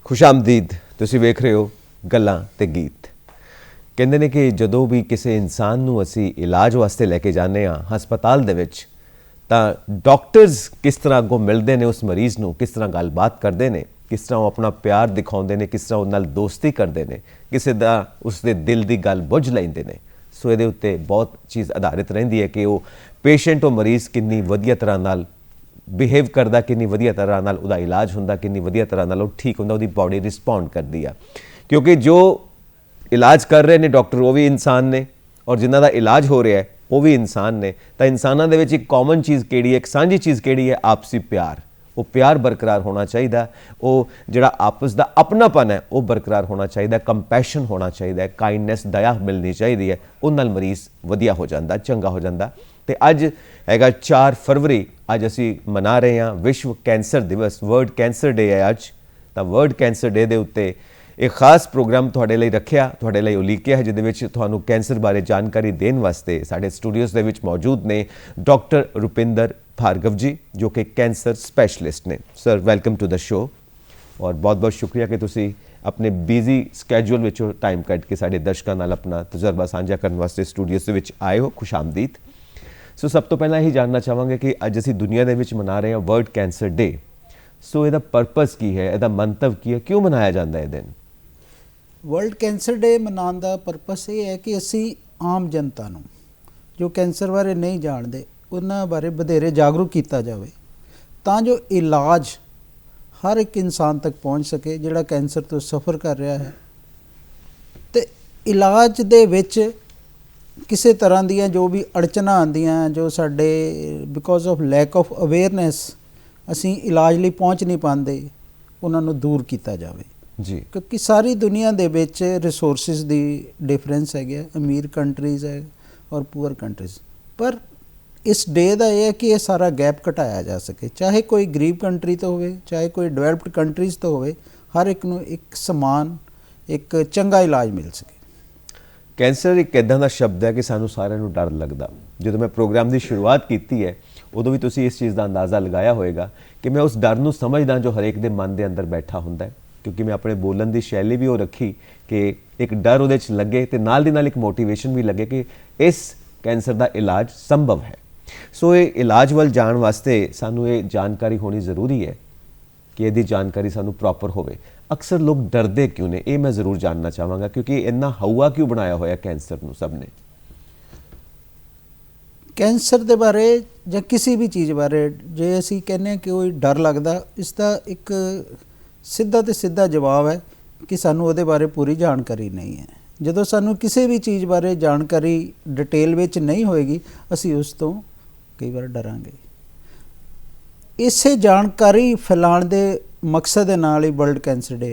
खुशामदीद तुसीं वेख रहे हो गल्लां ते गीत। कहंदे ने कि जदों भी किसी इंसान नूं असीं इलाज वास्ते लैके जाने हस्पताल दे विच तां डॉक्टर्स किस तरह अगों मिलते हैं उस मरीज़ नूं, किस तरह गलबात करते हैं, किस तरह वो अपना प्यार दिखाते हैं, किस तरह उहदे नाल दोस्ती करते हैं, किसी दा उसके दिल की गल बुझ लैंदे ने। सो ये उत्ते बहुत चीज़ आधारित रहिंदी है कि वो पेशेंट वो मरीज़ किन्नी वधिया तरह नाल बिहेव करता, किन्नी वधिया तरह नाल उहदा इलाज हुंदा, किन्नी वधिया तरह नाल वो ठीक हुंदा, उहदी बॉडी रिस्पॉन्ड करती है। क्योंकि जो इलाज कर रहे हैं डॉक्टर वो भी इंसान ने और जिन्हां दा इलाज हो रहा है वो भी इंसान ने। तो इंसानों दे विच एक कॉमन चीज़ किहड़ी है, एक सांझी चीज़ किहड़ी है, आपसी प्यार। वो प्यार बरकरार होना चाहिए, वो जिहड़ा आपस दा अपनापन है वो बरकरार होना चाहिए, कंपैशन होना चाहिए, काइंडनैस दया मिलनी चाहिए है। उस नाल मरीज़ वधिया हो जाता, चंगा हो जाता। तो अज हैगा 4 फरवरी, अज असी मना रहे हैं विश्व कैंसर दिवस, वर्ल्ड कैंसर डे है अज। तो वर्ल्ड कैंसर डे के उत्ते एक खास प्रोग्राम तुहाडे लई रखिया, तुहाडे लई उलीकिया है, जिहदे विच तुहानूं कैंसर बारे जानकारी देने वास्ते साडे स्टूडियोज़ दे विच मौजूद ने डॉक्टर रुपिंदर भार्गव जी, जो कि कैंसर स्पैशलिस्ट ने। Sir welcome to the show और बहुत बहुत शुक्रिया कि तुसी अपने बिजी स्कैड्यूल विचों टाइम कढ के साडे दर्शकां नाल अपना तजर्बा साझा करने वास्ते स्टूडियोज़ दे विच आए हो। खुशामदीद। सो सब तो पहला यही जानना चाहांगे कि अज असीं दुनिया दे विच मना रहे हैं वर्ल्ड कैंसर डे। सो इहदा पर्पज़ की है, इहदा मंतव की है, क्यों मनाया जाता है ये दिन? वर्ल्ड कैंसर डे मनाने का परपस ये है कि असी आम जनता नूं जो कैंसर बारे नहीं जानते उन्हां बारे वधेरे जागरूक किया जाए, तां जो इलाज हर एक इंसान तक पहुँच सके जिहड़ा कैंसर तो सफ़र कर रहा है। तो इलाज दे विच किसी तरह दियां जो भी अड़चना आंदियां, जो साडे because of lack of awareness असी इलाज लई पहुँच नहीं पाते, उन्हां नूं दूर किया जाए जी। क्योंकि सारी दुनिया दे विच रिसोर्सिस दी डिफरेंस है, अमीर कंट्रीज़ है और पुअर कंट्रीज़। पर इस डे का यह है कि यह सारा गैप घटाया जा सके, चाहे कोई गरीब कंट्री तो हो, चाहे कोई डिवेलप्ड कंट्रीज़ तो हो, हर एक नूं एक समान एक चंगा इलाज मिल सके। कैंसर एक इदां दा शब्द है कि सानूं सारिਆਂ ਨੂੰ डर लगदा। ਜਦੋਂ मैं प्रोग्राम की शुरुआत की है उदों भी तुसीं इस चीज़ का अंदाज़ा लगाया होएगा कि मैं उस डर नूं समझदा जो हरेक दे मन के अंदर बैठा हुंदा है। क्योंकि मैं अपने बोलन की शैली भी वो रखी कि एक डर उहदे च लगे तो नाल दी नाल एक मोटिवेशन भी लगे कि इस कैंसर का इलाज संभव है। सो ये इलाज वाल जाण वास्ते सानूं ये जानकारी होनी ज़रूरी है कि यदि जानकारी सानूं प्रॉपर होवे। अक्सर लोग डरदे क्यों ने, ये मैं ज़रूर जानना चाहांगा, क्योंकि इन्ना हवा क्यों बनाया होया कैंसर नूं सब ने? कैंसर के बारे या किसी भी चीज़ बारे जे असी कहने कि कोई डर लगता, इसका एक सीधा तो सीधा जवाब है कि सानू उहदे बारे पूरी जानकारी नहीं है। जदों सानू किसी भी चीज़ बारे जानकारी डिटेल विच नहीं होएगी असी उस तो कई बार डरांगे। इसे जानकारी फैलाने दे मकसद दे नाल ही वर्ल्ड कैंसर डे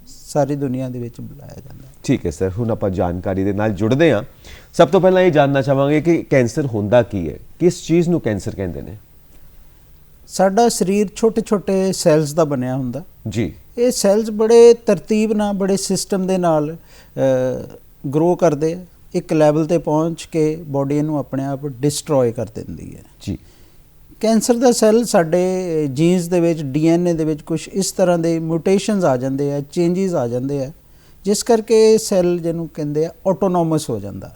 सारी दुनिया दे विच बुलाया जाता है। ठीक है सर, हुण आपां जानकारी दे नाल जुड़दे हां। सब तो पहलां ये जानना चाहांगे कि कैंसर हुंदा की है, किस चीज़ नूं कैंसर कहंदे ने? साडा शरीर छोटे छोटे सैल्स का बनया हुंदा जी। ये सैल्स बड़े तरतीब नाल बड़े सिस्टम दे नाल ग्रो करते, एक लैवल ते पहुँच के बॉडी नूं अपने आप डिस्ट्रॉय कर दिंदी है। जी। कैंसर का सैल साडे जीन्स दे विच DNA दे विच कुछ इस तरह के म्यूटेशनस आ जाते हैं, चेंजिज आ जाते हैं, जिस करके सैल जिन्हों कहते हैं ऑटोनोमस हो जाता।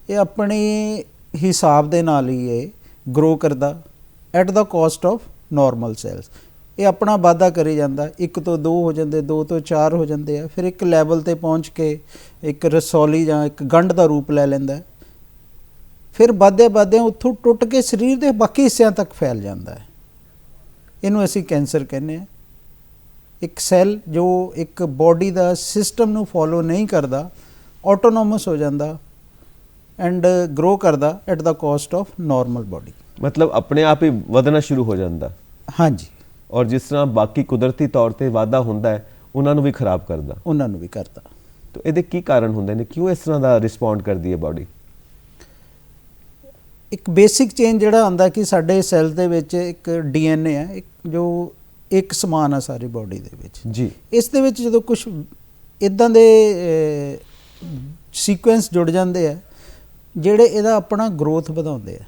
ये अपने हिसाब दे नाल ही ये ग्रो करता at the cost of normal cells. ये अपना वाधा करी जाता, 1 तो 2 हो जाते, 2 तो 4 हो जाते हैं, फिर एक लैवल ते पहुँच के एक रसौली या एक गंढ का रूप ले लैंदा, फिर वादे वादे उत्थों टुट के शरीर के बाकी हिस्सों तक फैल जाता है। इनू असी कैंसर कहने हैं। एक सैल जो एक बॉडी का सिस्टम नू फॉलो नहीं करता, ऑटोनोमस हो जाता एंड ग्रो करता at the cost of normal body. मतलब अपने आप ही वधना शुरू हो जाता। हाँ जी। और जिस तरह बाकी कुदरती तौर पर वाधा होंदा है उन्होंने भी खराब करता, उन्होंने भी करता। तो ये की कारण होंदे ने, क्यों इस तरह का रिस्पॉन्ड करती है बॉडी? एक बेसिक चेंज जिहड़ा आंदा कि साडे सैल दे विच एक DNA है, एक जो एक समान है सारी बॉडी दे विच जी। इस दे विच जदों कुछ इदां दे सीक्वेंस जुड़ जाते हैं जिहड़े इहदा अपना ग्रोथ वधाउंदे आ।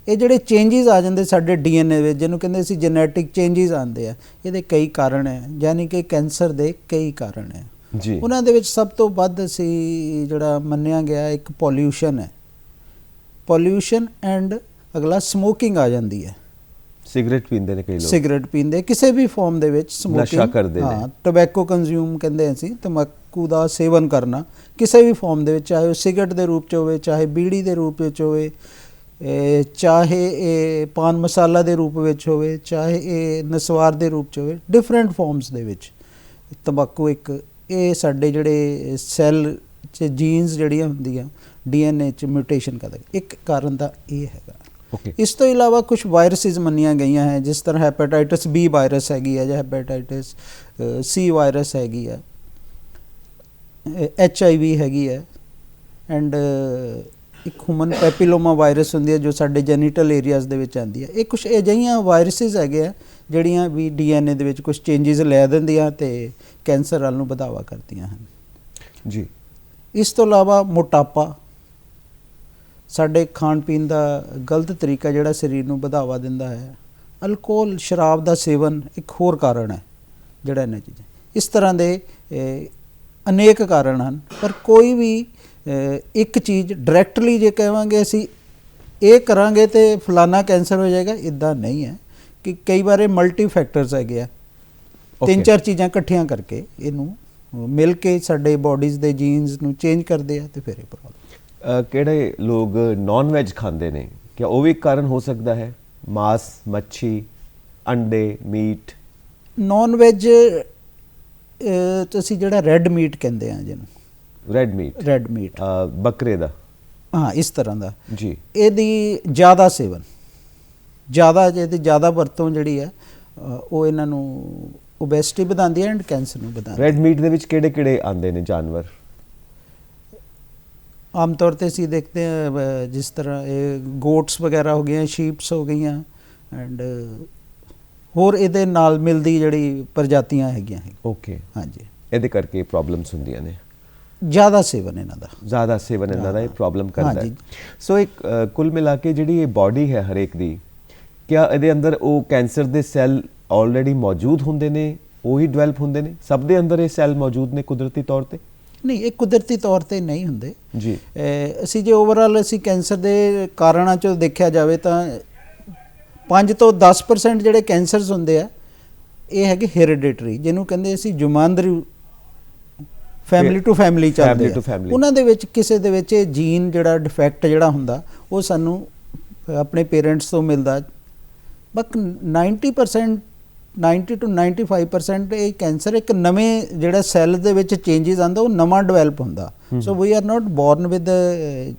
ਇਹ ਜਿਹੜੇ ਚੇਂਜਸ ਆ ਜਾਂਦੇ ਸਾਡੇ ਡੀਐਨਏ ਵਿੱਚ, ਜਿਹਨੂੰ ਕਹਿੰਦੇ ਅਸੀਂ ਜੈਨੇਟਿਕ ਚੇਂਜਸ ਆਉਂਦੇ ਆ, ਇਹਦੇ ਕਈ ਕਾਰਨ ਹੈ, ਯਾਨੀ ਕਿ ਕੈਂਸਰ ਦੇ ਕਈ ਕਾਰਨ ਹੈ ਜੀ। ਉਹਨਾਂ ਦੇ ਵਿੱਚ ਸਭ ਤੋਂ ਵੱਧ ਅਸੀਂ ਜਿਹੜਾ ਮੰਨਿਆ ਗਿਆ ਇੱਕ ਪੋਲਿਊਸ਼ਨ ਹੈ, ਪੋਲਿਊਸ਼ਨ ਐਂਡ ਅਗਲਾ ਸਮੋਕਿੰਗ ਆ ਜਾਂਦੀ ਹੈ। ਸਿਗਰਟ ਪੀਂਦੇ ਨੇ ਕਈ ਲੋਕ, ਸਿਗਰਟ ਪੀਂਦੇ ਕਿਸੇ ਵੀ ਫਾਰਮ ਦੇ ਵਿੱਚ, ਸਮੋਕਿੰਗ, ਨਸ਼ਾ ਕਰਦੇ ਨੇ। ਹਾਂ, ਟੋਬੈਕੋ ਕੰਜ਼ਿਊਮ ਕਹਿੰਦੇ ਅਸੀਂ, ਤੰਬਾਕੂ ਦਾ ਸੇਵਨ ਕਰਨਾ ਕਿਸੇ ਵੀ ਫਾਰਮ ਦੇ ਵਿੱਚ, ਚਾਹੇ ਉਹ ਸਿਗਰਟ ਦੇ ਰੂਪ 'ਚ ਹੋਵੇ, ਚਾਹੇ ਬੀੜੀ ਦੇ ਰੂਪ ਵਿੱਚ ਹੋਵੇ, ਚਾਹੇ ਇਹ ਪਾਨ ਮਸਾਲਾ ਦੇ ਰੂਪ ਵਿੱਚ ਹੋਵੇ, ਚਾਹੇ ਇਹ ਨਸਵਾਰ ਦੇ ਰੂਪ 'ਚ ਹੋਵੇ, ਡਿਫਰੈਂਟ ਫਾਰਮਸ ਦੇ ਵਿੱਚ ਤੰਬਾਕੂ ਇੱਕ ਇਹ ਸਾਡੇ ਜਿਹੜੇ ਸੈੱਲ 'ਚ ਜੀਨਸ ਜਿਹੜੀਆਂ ਹੁੰਦੀਆਂ ਡੀਐਨਏ 'ਚ ਮਿਊਟੇਸ਼ਨ ਕਰਦਾ, ਇੱਕ ਕਾਰਨ ਦਾ ਇਹ ਹੈਗਾ। ਇਸ ਤੋਂ ਇਲਾਵਾ ਕੁਝ ਵਾਇਰਸਿਸ ਮੰਨੀਆਂ ਗਈਆਂ ਹੈ, ਜਿਸ ਤਰ੍ਹਾਂ ਹੈਪੇਟਾਈਟਸ ਬੀ ਵਾਇਰਸ ਹੈਗੀ ਹੈ, ਜਾਂ ਹੈਪੇਟਾਈਟਸ ਸੀ ਵਾਇਰਸ ਹੈਗੀ ਹੈ, HIV ਹੈਗੀ ਹੈ, ਐਂਡ ਇੱਕ ਹਿਊਮਨ ਪੈਪਿਲੋਮਾ ਵਾਇਰਸ ਹੁੰਦੀ ਹੈ ਜੋ ਸਾਡੇ ਜੈਨੀਟਲ ਏਰੀਆਜ਼ ਦੇ ਵਿੱਚ ਆਉਂਦੀ ਹੈ। ਇਹ ਕੁਝ ਅਜਿਹੀਆਂ ਵਾਇਰਸਿਸ ਹੈਗੇ ਆ ਜਿਹੜੀਆਂ ਵੀ ਡੀਐਨਏ ਦੇ ਵਿੱਚ ਕੁਝ ਚੇਂਜਸ ਲੈ ਦਿੰਦੀਆਂ ਤੇ ਕੈਂਸਰ ਵੱਲ ਨੂੰ ਵਧਾਵਾ ਕਰਦੀਆਂ ਹਨ ਜੀ। ਇਸ ਤੋਂ ਇਲਾਵਾ ਮੋਟਾਪਾ, ਸਾਡੇ ਖਾਣ ਪੀਣ ਦਾ ਗਲਤ ਤਰੀਕਾ ਜਿਹੜਾ ਸਰੀਰ ਨੂੰ ਵਧਾਵਾ ਦਿੰਦਾ ਹੈ। ਅਲਕੋਹਲ, ਸ਼ਰਾਬ ਦਾ ਸੇਵਨ ਇੱਕ ਹੋਰ ਕਾਰਨ ਹੈ ਜਿਹੜਾ ਇਹਨਾਂ ਚੀਜ਼ਾਂ, ਇਸ ਤਰ੍ਹਾਂ ਦੇ ਅਨੇਕ ਕਾਰਨ ਹਨ। ਪਰ ਕੋਈ ਵੀ ਇੱਕ ਚੀਜ਼ ਡਾਇਰੈਕਟਲੀ ਜੇ ਕਹਾਂਗੇ ਅਸੀਂ ਇਹ ਕਰਾਂਗੇ ਤੇ ਫਲਾਨਾ ਕੈਂਸਰ ਹੋ ਜਾਏਗਾ, ਇੱਦਾਂ ਨਹੀਂ ਹੈ ਕਿ ਕਈ ਵਾਰ ਇਹ ਮਲਟੀ ਫੈਕਟਰਸ ਹੈਗੇ ਆ, ਤਿੰਨ ਚਾਰ ਚੀਜ਼ਾਂ ਇਕੱਠੀਆਂ ਕਰਕੇ ਇਹਨੂੰ ਮਿਲ ਕੇ ਸਾਡੇ ਬੋਡੀਜ਼ ਦੇ ਜੀਨਸ ਨੂੰ ਚੇਂਜ ਕਰਦੇ ਆ ਤੇ ਫਿਰ ਇਹ ਪ੍ਰੋਬਲਮ। ਕਿਹੜੇ ਲੋਕ ਨਾਨ ਵੈਜ ਖਾਂਦੇ ਨੇ, क्या वो भी एक कारण हो सकता है? मांस, मच्छी, अंडे, मीट। नॉन वेज ਤੁਸੀਂ ਜਿਹੜਾ ਰੈੱਡ ਮੀਟ ਕਹਿੰਦੇ ਆ ਜਿਹਨੂੰ, ਰੈੱਡ ਮੀਟ ਬੱਕਰੇ ਦਾ, ਹਾਂ, ਇਸ ਤਰ੍ਹਾਂ ਦਾ ਜੀ, ਇਹਦੀ ਜ਼ਿਆਦਾ ਸੇਵਨ, ਇਹਦੀ ਜ਼ਿਆਦਾ ਵਰਤੋਂ ਜਿਹੜੀ ਹੈ ਉਹ ਇਹਨਾਂ ਨੂੰ ਓਬੈਸਿਟੀ ਵਧਾਉਂਦੀ ਹੈ ਐਂਡ ਕੈਂਸਰ ਨੂੰ ਵਧਾਉਂਦੀ ਹੈ। ਰੈੱਡ ਮੀਟ ਦੇ ਵਿੱਚ ਕਿਹੜੇ ਕਿਹੜੇ ਆਉਂਦੇ ਨੇ ਜਾਨਵਰ? ਆਮ ਤੌਰ ਤੇ ਅਸੀਂ ਦੇਖਦੇ ਹਾਂ ਜਿਸ ਤਰ੍ਹਾਂ ਇਹ ਗੋਟਸ ਵਗੈਰਾ ਹੋ ਗਈਆਂ, ਸ਼ੀਪਸ ਹੋ ਗਈਆਂ, ਐਂਡ ਹੋਰ ਇਹਦੇ ਨਾਲ ਮਿਲਦੀ ਜਿਹੜੀ ਪ੍ਰਜਾਤੀਆਂ ਹੈਗੀਆਂ। ਓਕੇ, ਹਾਂਜੀ, ਇਹਦੇ ਕਰਕੇ ਪ੍ਰੋਬਲਮਸ ਹੁੰਦੀਆਂ ਨੇ, ਜ਼ਿਆਦਾ ਸੇਵਨ ਇਹਨਾਂ ਦਾ ਇਹ ਪ੍ਰੋਬਲਮ ਕਰਦਾ ਹੈ। ਸੋ ਇੱਕ ਕੁੱਲ ਮਿਲਾ ਕੇ ਜਿਹੜੀ ਇਹ ਬਾਡੀ ਹੈ ਹਰੇਕ ਦੀ, ਕਿਆ ਇਹਦੇ ਅੰਦਰ ਉਹ ਕੈਂਸਰ ਦੇ ਸੈੱਲ ਆਲਰੇਡੀ ਮੌਜੂਦ ਹੁੰਦੇ ਨੇ, ਉਹੀ ਡਿਵੈਲਪ ਹੁੰਦੇ ਨੇ? ਸਭ ਦੇ ਅੰਦਰ ਇਹ ਸੈੱਲ ਮੌਜੂਦ ਨੇ ਕੁਦਰਤੀ ਤੌਰ ਤੇ? ਨਹੀਂ, ਇਹ ਕੁਦਰਤੀ ਤੌਰ ਤੇ ਨਹੀਂ ਹੁੰਦੇ ਜੀ। ਅਸੀਂ ਜੇ ਓਵਰਆਲ ਅਸੀਂ ਕੈਂਸਰ ਦੇ ਕਾਰਨਾਂ 'ਚੋਂ ਦੇਖਿਆ ਜਾਵੇ ਤਾਂ 5 ਤੋਂ 10% ਜਿਹੜੇ ਕੈਂਸਰਸ ਹੁੰਦੇ ਆ ਇਹ ਹੈਗੇ ਹੈਰੀਡਿਟਰੀ, ਜਿਹਨੂੰ ਕਹਿੰਦੇ ਅਸੀਂ ਜਮਾਂਦਰੂ, ਫੈਮਿਲੀ ਟੂ ਫੈਮਿਲੀ ਚੱਲਦੇ ਆ। ਉਹਨਾਂ ਦੇ ਵਿੱਚ ਕਿਸੇ ਦੇ ਵਿੱਚ ਇਹ ਜੀਨ ਜਿਹੜਾ ਡਿਫੈਕਟ ਜਿਹੜਾ ਹੁੰਦਾ ਉਹ ਸਾਨੂੰ ਆਪਣੇ ਪੇਰੈਂਟਸ ਤੋਂ ਮਿਲਦਾ। ਬਟ 90% 90 to 95% ਇਹ ਕੈਂਸਰ ਇੱਕ ਨਵੇਂ ਜਿਹੜਾ ਸੈੱਲ ਦੇ ਵਿੱਚ ਚੇਂਜਸ ਆਉਂਦਾ, ਉਹ ਨਵਾਂ ਡਿਵੈਲਪ ਹੁੰਦਾ। So we are not born with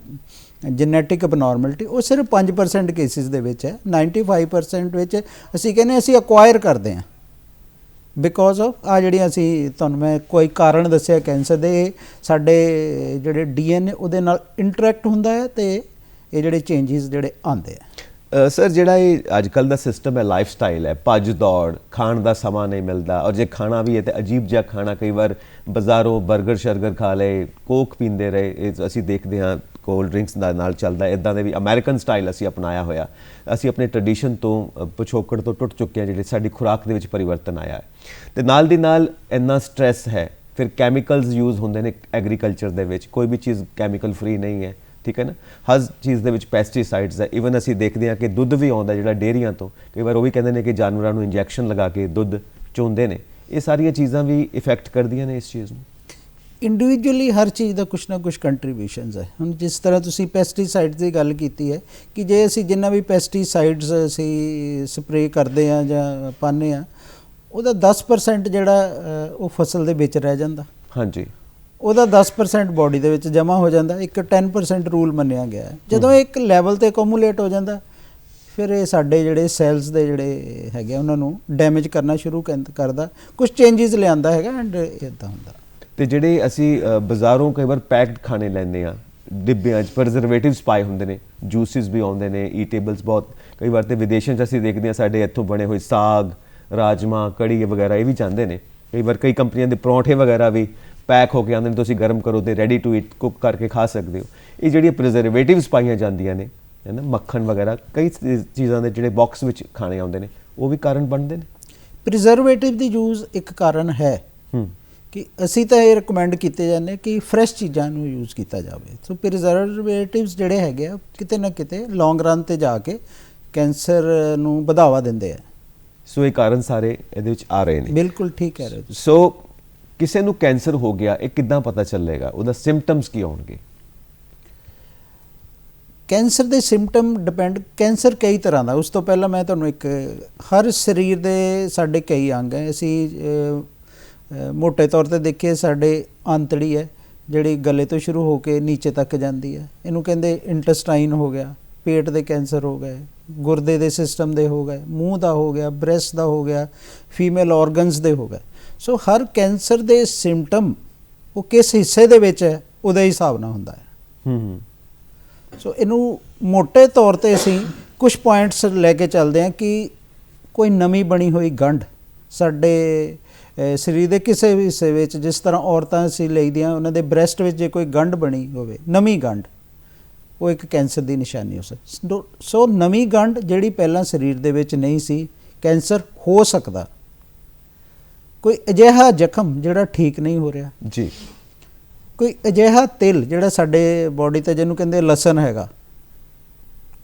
genetic abnormality. ਉਹ ਸਿਰਫ 5% ਕੇਸਿਸ ਦੇ ਵਿੱਚ ਹੈ। 95% ਵਿੱਚ ਅਸੀਂ ਕਹਿੰਦੇ ਅਸੀਂ ਅਕਵਾਇਰ ਕਰਦੇ ਹਾਂ ਬਿਕੋਜ਼ ਆਫ ਆ ਜਿਹੜੀਆਂ ਅਸੀਂ ਤੁਹਾਨੂੰ ਮੈਂ ਕੋਈ ਕਾਰਨ ਦੱਸਿਆ ਕੈਂਸਰ ਦੇ, ਸਾਡੇ ਜਿਹੜੇ DNA ਉਹਦੇ ਨਾਲ ਇੰਟਰੈਕਟ ਹੁੰਦਾ ਹੈ ਤੇ ਇਹ ਜਿਹੜੇ ਚੇਂਜਸ ਜਿਹੜੇ ਆਉਂਦੇ ਆ। ਸਰ, ਜਿਹੜਾ ਇਹ ਅੱਜ ਕੱਲ੍ਹ ਦਾ ਸਿਸਟਮ ਹੈ, ਲਾਈਫ ਸਟਾਈਲ ਹੈ, ਭੱਜ ਦੌੜ, ਖਾਣ ਦਾ ਸਮਾਂ ਨਹੀਂ ਮਿਲਦਾ, ਔਰ ਜੇ ਖਾਣਾ ਵੀ ਹੈ ਤਾਂ ਅਜੀਬ ਜਿਹਾ ਖਾਣਾ, ਕਈ ਵਾਰ ਬਾਜ਼ਾਰੋਂ ਬਰਗਰ ਸ਼ਰਗਰ ਖਾ ਲਏ, ਕੋਕ ਪੀਂਦੇ ਰਹੇ, ਇਹ ਅਸੀਂ ਦੇਖਦੇ ਹਾਂ ਕੋਲਡ ਡਰਿੰਕਸ ਦਾ ਨਾਲ ਚੱਲਦਾ। ਇੱਦਾਂ ਦੇ ਵੀ ਅਮਰੀਕਨ ਸਟਾਈਲ ਅਸੀਂ ਅਪਣਾਇਆ ਹੋਇਆ, ਅਸੀਂ ਆਪਣੇ ਟ੍ਰੈਡੀਸ਼ਨ ਤੋਂ, ਪਿਛੋਕੜ ਤੋਂ ਟੁੱਟ ਚੁੱਕੇ ਹਾਂ, ਜਿਹੜੇ ਸਾਡੀ ਖੁਰਾਕ ਦੇ ਵਿੱਚ ਪਰਿਵਰਤਨ ਆਇਆ ਹੈ। ਅਤੇ ਨਾਲ ਦੀ ਨਾਲ ਇੰਨਾ ਸਟ੍ਰੈਸ ਹੈ, ਫਿਰ ਕੈਮੀਕਲਸ ਯੂਜ਼ ਹੁੰਦੇ ਨੇ ਐਗਰੀਕਲਚਰ ਦੇ ਵਿੱਚ, ਕੋਈ ਵੀ ਚੀਜ਼ ਕੈਮੀਕਲ ਫਰੀ ਨਹੀਂ ਹੈ, ਠੀਕ ਹੈ ਨਾ, ਹਰ ਚੀਜ਼ ਦੇ ਵਿੱਚ ਪੈਸਟੀਸਾਈਡਸ ਹੈ। ਈਵਨ ਅਸੀਂ ਦੇਖਦੇ ਹਾਂ ਕਿ ਦੁੱਧ ਵੀ ਆਉਂਦਾ ਜਿਹੜਾ ਡੇਅਰੀਆਂ ਤੋਂ, ਕਈ ਵਾਰ ਉਹ ਵੀ ਕਹਿੰਦੇ ਨੇ ਕਿ ਜਾਨਵਰਾਂ ਨੂੰ ਇੰਜੈਕਸ਼ਨ ਲਗਾ ਕੇ ਦੁੱਧ ਚੋਂਦੇ ਨੇ। ਇਹ ਸਾਰੀਆਂ ਚੀਜ਼ਾਂ ਵੀ ਇਫੈਕਟ ਕਰਦੀਆਂ ਨੇ ਇਸ ਚੀਜ਼ ਨੂੰ। ਇੰਡੀਵਿਜੂਅਲੀ ਹਰ ਚੀਜ਼ ਦਾ ਕੁਛ ਨਾ ਕੁਛ ਕੰਟਰੀਬਿਊਸ਼ਨਸ ਹੈ। ਹੁਣ ਜਿਸ ਤਰ੍ਹਾਂ ਤੁਸੀਂ ਪੈਸਟੀਸਾਈਡਸ ਦੀ ਗੱਲ ਕੀਤੀ ਹੈ ਕਿ ਜੇ ਅਸੀਂ ਜਿੰਨਾ ਵੀ ਪੈਸਟੀਸਾਈਡਸ ਅਸੀਂ ਸਪਰੇਅ ਕਰਦੇ ਹਾਂ ਜਾਂ ਪਾਉਂਦੇ ਹਾਂ, ਉਹਦਾ 10% ਜਿਹੜਾ ਉਹ ਫਸਲ ਦੇ ਵਿੱਚ ਰਹਿ ਜਾਂਦਾ। ਹਾਂਜੀ, ਉਹਦਾ 10% ਬਾਡੀ ਦੇ ਵਿੱਚ ਜਮ੍ਹਾਂ ਹੋ ਜਾਂਦਾ। ਇੱਕ 10% ਰੂਲ ਮੰਨਿਆ ਗਿਆ ਹੈ। ਜਦੋਂ ਇੱਕ ਲੈਵਲ ਤੇ ਅਕੂਮੂਲੇਟ ਹੋ ਜਾਂਦਾ, ਫਿਰ ਇਹ ਸਾਡੇ ਜਿਹੜੇ ਸੈਲਸ ਦੇ ਜਿਹੜੇ ਹੈਗੇ ਉਹਨਾਂ ਨੂੰ ਡੈਮੇਜ ਕਰਨਾ ਸ਼ੁਰੂ ਕਰਦਾ, ਕੁਝ ਚੇਂਜਸ ਲਿਆਂਦਾ ਹੈਗਾ ਐਂਡ ਇੱਦਾਂ ਹੁੰਦਾ। ਅਤੇ ਜਿਹੜੇ ਅਸੀਂ ਬਾਜ਼ਾਰੋਂ ਕਈ ਵਾਰ ਪੈਕਡ ਖਾਣੇ ਲੈਂਦੇ ਹਾਂ, ਡਿੱਬਿਆਂ 'ਚ ਪ੍ਰੀਜ਼ਰਵੇਟਿਵਸ ਪਾਏ ਹੁੰਦੇ ਨੇ, ਜੂਸਿਸ ਵੀ ਆਉਂਦੇ ਨੇ, ਈਟੇਬਲਸ ਬਹੁਤ, ਕਈ ਵਾਰ ਤਾਂ ਵਿਦੇਸ਼ਾਂ 'ਚ ਅਸੀਂ ਦੇਖਦੇ ਹਾਂ ਸਾਡੇ ਇੱਥੋਂ ਬਣੇ ਹੋਏ ਸਾਗ, ਰਾਜਮਾ, ਕੜੀ ਵਗੈਰਾ ਇਹ ਵੀ ਚਾਹੁੰਦੇ ਨੇ। ਕਈ ਵਾਰ ਕਈ ਕੰਪਨੀਆਂ ਦੇ ਪਰੌਂਠੇ ਵਗੈਰਾ ਵੀ ਪੈਕ ਹੋ ਕੇ ਆਉਂਦੇ ਨੇ, ਤੁਸੀਂ ਗਰਮ ਕਰੋ ਅਤੇ ਰੈਡੀ ਟੂ ਈਟ ਕੁੱਕ ਕਰਕੇ ਖਾ ਸਕਦੇ ਹੋ। ਇਹ ਜਿਹੜੀਆਂ ਪ੍ਰੀਜ਼ਰਵੇਟਿਵਸ ਪਾਈਆਂ ਜਾਂਦੀਆਂ ਨੇ, ਹੈ ਨਾ, ਮੱਖਣ ਵਗੈਰਾ ਕਈ ਚੀਜ਼ਾਂ ਦੇ ਜਿਹੜੇ ਬਾਕਸ ਵਿੱਚ ਖਾਣੇ ਆਉਂਦੇ ਨੇ ਉਹ ਵੀ ਕਾਰਨ ਬਣਦੇ ਨੇ। ਪ੍ਰੀਜ਼ਰਵੇਟਿਵ ਦੀ ਯੂਜ਼ ਇੱਕ ਕਾਰਨ ਹੈ ਕਿ ਅਸੀਂ ਤਾਂ ਇਹ ਰਿਕਮੈਂਡ ਕੀਤੇ ਜਾਂਦੇ ਕਿ ਫਰੈਸ਼ ਚੀਜ਼ਾਂ ਨੂੰ ਯੂਜ਼ ਕੀਤਾ ਜਾਵੇ। ਸੋ ਪ੍ਰੀਜ਼ਰਵੇਟਿਵਸ ਜਿਹੜੇ ਹੈਗੇ ਆ ਕਿਤੇ ਨਾ ਕਿਤੇ ਲੌਂਗ ਰਨ ਤੇ ਜਾ ਕੇ ਕੈਂਸਰ ਨੂੰ ਵਧਾਵਾ ਦਿੰਦੇ ਆ। ਸੋ ਇਹ ਕਾਰਨ ਸਾਰੇ ਇਹਦੇ ਵਿੱਚ ਆ ਰਹੇ ਨੇ। ਬਿਲਕੁਲ ਠੀਕ ਕਹਿ ਰਹੇ ਹੋ ਤੁਸੀਂ। ਸੋ ਕਿਸੇ ਨੂੰ ਕੈਂਸਰ ਹੋ ਗਿਆ ਇਹ ਕਿੱਦਾਂ ਪਤਾ ਚੱਲੇਗਾ, ਉਹਦਾ ਸਿੰਪਟਮਸ ਕੀ ਹੋਣਗੇ? ਕੈਂਸਰ ਦੇ ਸਿੰਪਟਮ ਡਿਪੈਂਡ, ਕੈਂਸਰ ਕਈ ਤਰ੍ਹਾਂ ਦਾ। ਉਸ ਤੋਂ ਪਹਿਲਾਂ ਮੈਂ ਤੁਹਾਨੂੰ ਇੱਕ, ਹਰ ਸਰੀਰ ਦੇ ਸਾਡੇ ਕਈ ਅੰਗ ਹੈ। ਅਸੀਂ ਮੋਟੇ ਤੌਰ ਤੇ ਦੇਖੀਏ ਸਾਡੇ ਆਂਤੜੀ ਹੈ ਜਿਹੜੀ ਗਲੇ ਤੋਂ ਸ਼ੁਰੂ ਹੋ ਕੇ ਨੀਚੇ ਤੱਕ ਜਾਂਦੀ ਹੈ, ਇਹਨੂੰ ਕਹਿੰਦੇ ਇੰਟੈਸਟਾਈਨ ਹੋ ਗਿਆ। ਪੇਟ ਦੇ ਕੈਂਸਰ ਹੋ ਗਏ, ਗੁਰਦੇ ਦੇ ਸਿਸਟਮ ਦੇ ਹੋ ਗਏ, ਮੂੰਹ ਦਾ ਹੋ ਗਿਆ, ਬ੍ਰੈਸਟ ਦਾ ਹੋ ਗਿਆ, ਫੀਮੇਲ ਆਰਗਨਸ ਦੇ ਹੋ ਗਏ। ਸੋ ਹਰ ਕੈਂਸਰ ਦੇ ਸਿੰਪਟਮ ਉਹ ਕਿਸ ਹਿੱਸੇ ਦੇ ਵਿੱਚ ਹੈ ਉਹਦੇ ਹਿਸਾਬ ਨਾਲ ਹੁੰਦਾ ਹੈ। ਸੋ ਇਹਨੂੰ ਮੋਟੇ ਤੌਰ ਤੇ ਅਸੀਂ ਕੁਝ ਪੁਆਇੰਟਸ ਲੈ ਕੇ ਚੱਲਦੇ ਹਾਂ ਕਿ ਕੋਈ ਨਵੀਂ ਬਣੀ ਹੋਈ ਗੰਢ ਸਾਡੇ ਸਰੀਰ ਦੇ ਕਿਸੇ ਵੀ ਹਿੱਸੇ ਵਿੱਚ, ਜਿਸ ਤਰ੍ਹਾਂ ਔਰਤਾਂ ਅਸੀਂ ਲਈਦੀਆਂ ਉਹਨਾਂ ਦੇ ਬ੍ਰੈਸਟ ਵਿੱਚ ਜੇ ਕੋਈ ਗੰਢ ਬਣੀ ਹੋਵੇ, ਨਵੀਂ ਗੰਢ, ਉਹ ਇੱਕ ਕੈਂਸਰ ਦੀ ਨਿਸ਼ਾਨੀ ਹੋ ਸਕਦੀ। ਸੋ ਨਵੀਂ ਗੰਢ ਜਿਹੜੀ ਪਹਿਲਾਂ ਸਰੀਰ ਦੇ ਵਿੱਚ ਨਹੀਂ ਸੀ, ਕੈਂਸਰ ਹੋ ਸਕਦਾ। ਕੋਈ ਅਜਿਹਾ ਜ਼ਖਮ ਜਿਹੜਾ ਠੀਕ ਨਹੀਂ ਹੋ ਰਿਹਾ ਜੀ, ਕੋਈ ਅਜਿਹਾ ਤਿਲ ਜਿਹੜਾ ਸਾਡੇ ਬੋਡੀ ਤੇ ਜਿਹਨੂੰ ਕਹਿੰਦੇ ਲਸਣ ਹੈਗਾ,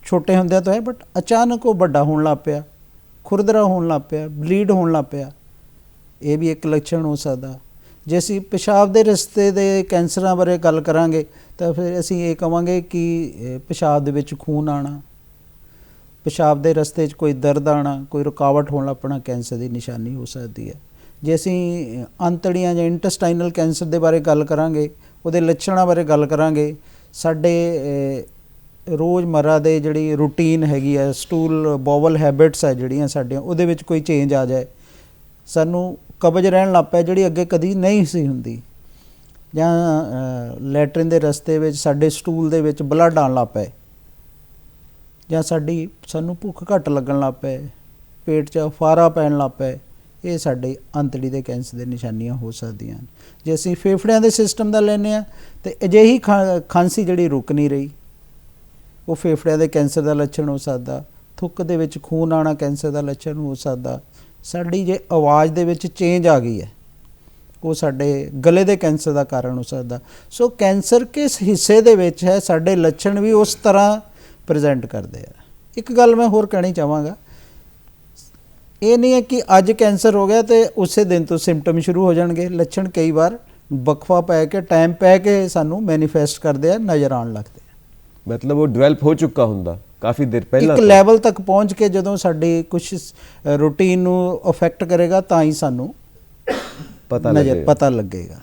ਛੋਟੇ ਹੁੰਦਿਆਂ ਤੋਂ ਹੈ ਬਟ ਅਚਾਨਕ ਉਹ ਵੱਡਾ ਹੋਣ ਲੱਗ ਪਿਆ, ਖੁਰਦਰਾ ਹੋਣ ਲੱਗ ਪਿਆ, ਬਲੀਡ ਹੋਣ ਲੱਗ ਪਿਆ, ਇਹ ਵੀ ਇੱਕ ਲੱਛਣ ਹੋ ਸਕਦਾ। ਜੇ ਅਸੀਂ ਪਿਸ਼ਾਬ ਦੇ ਰਸਤੇ ਦੇ ਕੈਂਸਰਾਂ ਬਾਰੇ ਗੱਲ ਕਰਾਂਗੇ ਤਾਂ ਫਿਰ ਅਸੀਂ ਇਹ ਕਹਾਂਗੇ ਕਿ ਪਿਸ਼ਾਬ ਦੇ ਵਿੱਚ ਖੂਨ ਆਉਣਾ, ਪਿਸ਼ਾਬ ਦੇ ਰਸਤੇ 'ਚ ਕੋਈ ਦਰਦ ਆਉਣਾ, ਕੋਈ ਰੁਕਾਵਟ ਹੋਣ ਲੱਪਣਾ ਕੈਂਸਰ ਦੀ ਨਿਸ਼ਾਨੀ ਹੋ ਸਕਦੀ ਹੈ। ਜੇ ਅਸੀਂ ਆਂਤੜੀਆਂ ਜਾਂ ਇੰਟੈਸਟਾਈਨਲ ਕੈਂਸਰ ਦੇ ਬਾਰੇ ਗੱਲ ਕਰਾਂਗੇ, ਉਹਦੇ ਲੱਛਣਾਂ ਬਾਰੇ ਗੱਲ ਕਰਾਂਗੇ, ਸਾਡੇ ਰੋਜ਼ਮर्रा ਦੇ ਜਿਹੜੀ ਰੂਟੀਨ ਹੈਗੀ ਹੈ, ਸਟੂਲ ਬੋਵਲ ਹੈਬਿਟਸ ਹੈ ਜਿਹੜੀਆਂ ਸਾਡੀਆਂ, ਉਹਦੇ ਵਿੱਚ ਕੋਈ ਚੇਂਜ ਆ ਜਾਏ, ਸਾਨੂੰ ਕਬਜ਼ ਰਹਿਣ ਲੱਗ ਪਿਆ ਜਿਹੜੀ ਅੱਗੇ ਕਦੀ ਨਹੀਂ ਸੀ ਹੁੰਦੀ, ਜਾਂ ਲੈਟਰਿਨ ਦੇ ਰਸਤੇ ਵਿੱਚ ਸਾਡੇ ਸਟੂਲ ਦੇ ਵਿੱਚ ਬਲੱਡ ਆਉਣ ਲੱਗ ਪਏ, ਜਾਂ ਸਾਨੂੰ ਭੁੱਖ ਘੱਟ ਲੱਗਣ ਲੱਗ ਪਏ, ਪੇਟ 'ਚ ਫਾਰਾ ਪੈਣ ਲੱਗ ਪਏ, ਇਹ ਸਾਡੇ ਆਂਤੜੀ ਦੇ ਕੈਂਸਰ ਦੇ ਨਿਸ਼ਾਨੀਆਂ ਹੋ ਸਕਦੀਆਂ ਹਨ। ਜੇ ਅਸੀਂ ਫੇਫੜਿਆਂ ਦੇ ਸਿਸਟਮ ਦਾ ਲੈਂਦੇ ਹਾਂ ਤਾਂ ਅਜਿਹੀ ਖਾਂਸੀ ਜਿਹੜੀ ਰੁਕ ਨਹੀਂ ਰਹੀ, ਉਹ ਫੇਫੜਿਆਂ ਦੇ ਕੈਂਸਰ ਦਾ ਲੱਛਣ ਹੋ ਸਕਦਾ। ਥੁੱਕ ਦੇ ਵਿੱਚ ਖੂਨ ਆਉਣਾ ਕੈਂਸਰ ਦਾ ਲੱਛਣ ਹੋ ਸਕਦਾ। ਸਾਡੀ ਜੇ ਆਵਾਜ਼ ਦੇ ਵਿੱਚ ਚੇਂਜ ਆ ਗਈ ਹੈ, ਉਹ ਸਾਡੇ ਗਲੇ ਦੇ ਕੈਂਸਰ ਦਾ ਕਾਰਨ ਹੋ ਸਕਦਾ। ਸੋ ਕੈਂਸਰ ਕਿਸ ਹਿੱਸੇ ਦੇ ਵਿੱਚ ਹੈ, ਸਾਡੇ ਲੱਛਣ ਵੀ ਉਸ ਤਰ੍ਹਾਂ ਪ੍ਰੈਜ਼ੈਂਟ ਕਰਦੇ ਆ। ਇੱਕ ਗੱਲ ਮੈਂ ਹੋਰ ਕਹਿਣੀ ਚਾਹਾਂਗਾ, ਇਹ ਨਹੀਂ ਹੈ ਕਿ ਅੱਜ ਕੈਂਸਰ ਹੋ ਗਿਆ ਤੇ ਉਸੇ ਦਿਨ ਤੋਂ ਸਿੰਪਟਮ ਸ਼ੁਰੂ ਹੋ ਜਾਣਗੇ। ਲੱਛਣ ਕਈ ਵਾਰ ਵਕਫਾ ਪੈ ਕੇ, ਟਾਈਮ ਪੈ ਕੇ ਸਾਨੂੰ ਮੈਨੀਫੈਸਟ ਕਰਦੇ ਆ, ਨਜ਼ਰ ਆਉਣ ਲੱਗਦੇ ਆ। ਮਤਲਬ ਉਹ ਡਿਵੈਲਪ ਹੋ ਚੁੱਕਾ ਹੁੰਦਾ ਕਾਫੀ ਦੇਰ ਪਹਿਲਾਂ, ਇੱਕ ਲੈਵਲ ਤੱਕ ਪਹੁੰਚ ਕੇ ਜਦੋਂ ਸਾਡੀ ਕੁਝ ਰੂਟੀਨ ਨੂੰ ਅਫੈਕਟ ਕਰੇਗਾ ਤਾਂ ਹੀ ਸਾਨੂੰ ਪਤਾ ਲੱਗੇਗਾ।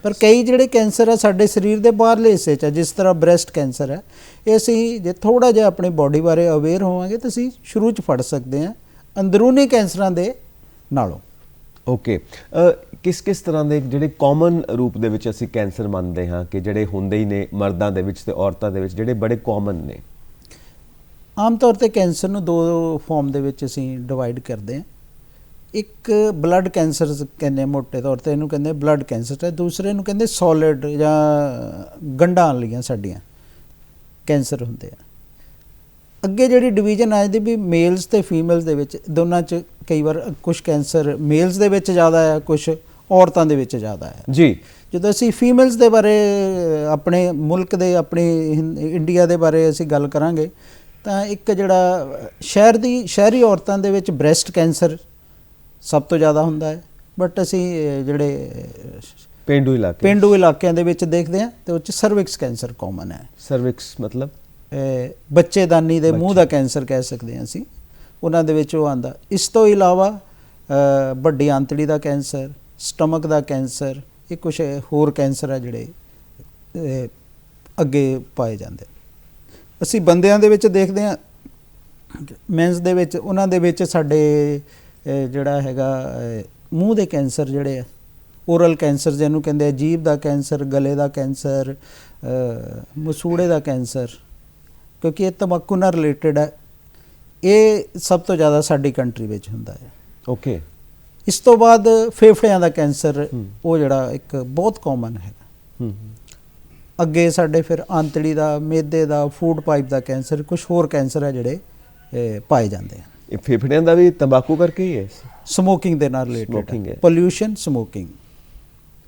ਪਰ ਕਈ ਜਿਹੜੇ ਕੈਂਸਰ ਆ ਸਾਡੇ ਸਰੀਰ ਦੇ ਬਾਹਰਲੇ ਹਿੱਸੇ 'ਚ, ਜਿਸ ਤਰ੍ਹਾਂ ਬ੍ਰੈਸਟ ਕੈਂਸਰ ਹੈ, ਇਹ ਅਸੀਂ ਜੇ ਥੋੜ੍ਹਾ ਜਿਹਾ ਆਪਣੀ ਬੋਡੀ ਬਾਰੇ ਅਵੇਅਰ ਹੋਵਾਂਗੇ ਤਾਂ ਅਸੀਂ ਸ਼ੁਰੂ 'ਚ ਫੜ ਸਕਦੇ ਹਾਂ ਅੰਦਰੂਨੀ ਕੈਂਸਰਾਂ ਦੇ ਨਾਲੋਂ। ਓਕੇ, ਕਿਸ ਤਰ੍ਹਾਂ ਦੇ ਜਿਹੜੇ ਕਾਮਨ ਰੂਪ ਦੇ ਵਿੱਚ ਅਸੀਂ ਕੈਂਸਰ ਮੰਨਦੇ ਹਾਂ ਕਿ ਜਿਹੜੇ ਹੁੰਦੇ ਹੀ ਨੇ ਮਰਦਾਂ ਦੇ ਵਿੱਚ ਤੇ ਔਰਤਾਂ ਦੇ ਵਿੱਚ, ਜਿਹੜੇ ਬੜੇ ਕਾਮਨ ਨੇ? ਆਮ ਤੌਰ ਤੇ ਕੈਂਸਰ ਨੂੰ ਦੋ ਫਾਰਮ ਦੇ ਵਿੱਚ ਅਸੀਂ ਡਿਵਾਈਡ ਕਰਦੇ ਹਾਂ। ਇੱਕ ਬਲੱਡ ਕੈਂਸਰ ਕਹਿੰਦੇ ਮੋਟੇ ਤੌਰ ਤੇ, ਇਹਨੂੰ ਕਹਿੰਦੇ ਬਲੱਡ ਕੈਂਸਰ ਹੈ। ਦੂਸਰੇ ਨੂੰ ਕਹਿੰਦੇ ਸੋਲਿਡ ਜਾਂ ਗੰਢਾਂ ਵਾਲੀਆਂ ਸਾਡੀਆਂ ਕੈਂਸਰ ਹੁੰਦੇ ਆ। ਅੱਗੇ ਜਿਹੜੀ ਡਿਵੀਜ਼ਨ ਆ ਜਾਂਦੀ ਵੀ ਮੇਲਸ ਤੇ ਫੀਮੇਲਸ ਦੇ ਵਿੱਚ, ਦੋਨਾਂ 'ਚ ਕਈ ਵਾਰ ਕੁਝ ਕੈਂਸਰ ਮੇਲਸ ਦੇ ਵਿੱਚ ਜ਼ਿਆਦਾ ਹੈ, ਕੁਝ ਔਰਤਾਂ ਦੇ ਵਿੱਚ ਜ਼ਿਆਦਾ ਹੈ ਜੀ। ਜਦੋਂ ਅਸੀਂ ਫੀਮੇਲਸ ਦੇ ਬਾਰੇ, ਆਪਣੇ ਮੁਲਕ ਦੇ, ਆਪਣੀ ਇੰਡੀਆ ਦੇ ਬਾਰੇ ਅਸੀਂ ਗੱਲ ਕਰਾਂਗੇ ਤਾਂ ਇੱਕ ਜਿਹੜਾ ਸ਼ਹਿਰੀ ਔਰਤਾਂ ਦੇ ਵਿੱਚ ਬ੍ਰੈਸਟ ਕੈਂਸਰ ਸਭ ਤੋਂ ਜ਼ਿਆਦਾ ਹੁੰਦਾ ਹੈ। ਬਟ ਅਸੀਂ ਜਿਹੜੇ ਪੇਂਡੂ ਇਲਾਕਿਆਂ ਦੇ ਵਿੱਚ ਦੇਖਦੇ ਹਾਂ ਤੇ ਉਹ 'ਚ ਸਰਵਿਕਸ ਕੈਂਸਰ ਕਾਮਨ ਹੈ। ਸਰਵਿਕਸ ਮਤਲਬ ਬੱਚੇਦਾਨੀ ਦੇ ਮੂੰਹ ਦਾ ਕੈਂਸਰ ਕਹਿ ਸਕਦੇ ਹਾਂ ਅਸੀਂ, ਉਹਨਾਂ ਦੇ ਵਿੱਚ ਉਹ ਆਉਂਦਾ। ਇਸ ਤੋਂ ਇਲਾਵਾ ਵੱਡੀ ਆਂਤੜੀ ਦਾ ਕੈਂਸਰ, ਸਟਮਕ ਦਾ ਕੈਂਸਰ, ਇਹ ਕੁਛ ਹੋਰ ਕੈਂਸਰ ਆ ਜਿਹੜੇ ਅੱਗੇ ਪਾਏ ਜਾਂਦੇ। ਅਸੀਂ ਬੰਦਿਆਂ ਦੇ ਵਿੱਚ ਦੇਖਦੇ ਹਾਂ, ਮੈਨਸ ਦੇ ਵਿੱਚ, ਉਹਨਾਂ ਦੇ ਵਿੱਚ ਸਾਡੇ ਜਿਹੜਾ ਹੈਗਾ ਮੂੰਹ ਦੇ ਕੈਂਸਰ ਜਿਹੜੇ ਆ, ਓਰਲ ਕੈਂਸਰ ਜਿਹਨੂੰ ਕਹਿੰਦੇ ਆ, ਜੀਭ ਦਾ ਕੈਂਸਰ, ਗਲੇ ਦਾ ਕੈਂਸਰ, ਮਸੂੜੇ ਦਾ ਕੈਂਸਰ, ਕਿਉਂਕਿ ਇਹ ਤੰਬਾਕੂ ਨਾਲ ਰਿਲੇਟਡ ਹੈ, ਇਹ ਸਭ ਤੋਂ ਜ਼ਿਆਦਾ ਸਾਡੀ ਕੰਟਰੀ ਵਿੱਚ ਹੁੰਦਾ ਹੈ। ਓਕੇ। ਇਸ ਤੋਂ ਬਾਅਦ ਫੇਫੜਿਆਂ ਦਾ ਕੈਂਸਰ, ਉਹ ਜਿਹੜਾ ਇੱਕ ਬਹੁਤ ਕਾਮਨ ਹੈਗਾ। ਅੱਗੇ ਸਾਡੇ ਫਿਰ ਆਂਤੜੀ ਦਾ, ਮਿਹਦੇ ਦਾ, ਫੂਡ ਪਾਈਪ ਦਾ ਕੈਂਸਰ, ਕੁਝ ਹੋਰ ਕੈਂਸਰ ਹੈ ਜਿਹੜੇ ਪਾਏ ਜਾਂਦੇ ਹਨ। ਇਹ ਫੇਫੜਿਆਂ ਦਾ ਵੀ ਤੰਬਾਕੂ ਕਰਕੇ ਹੀ ਹੈ? ਸਮੋਕਿੰਗ ਦੇ ਨਾਲ Smoking ਰਿਲੇਟਡ ਹੈ। ਹੈ, ਪੋਲਿਊਸ਼ਨ, ਸਮੋਕਿੰਗ।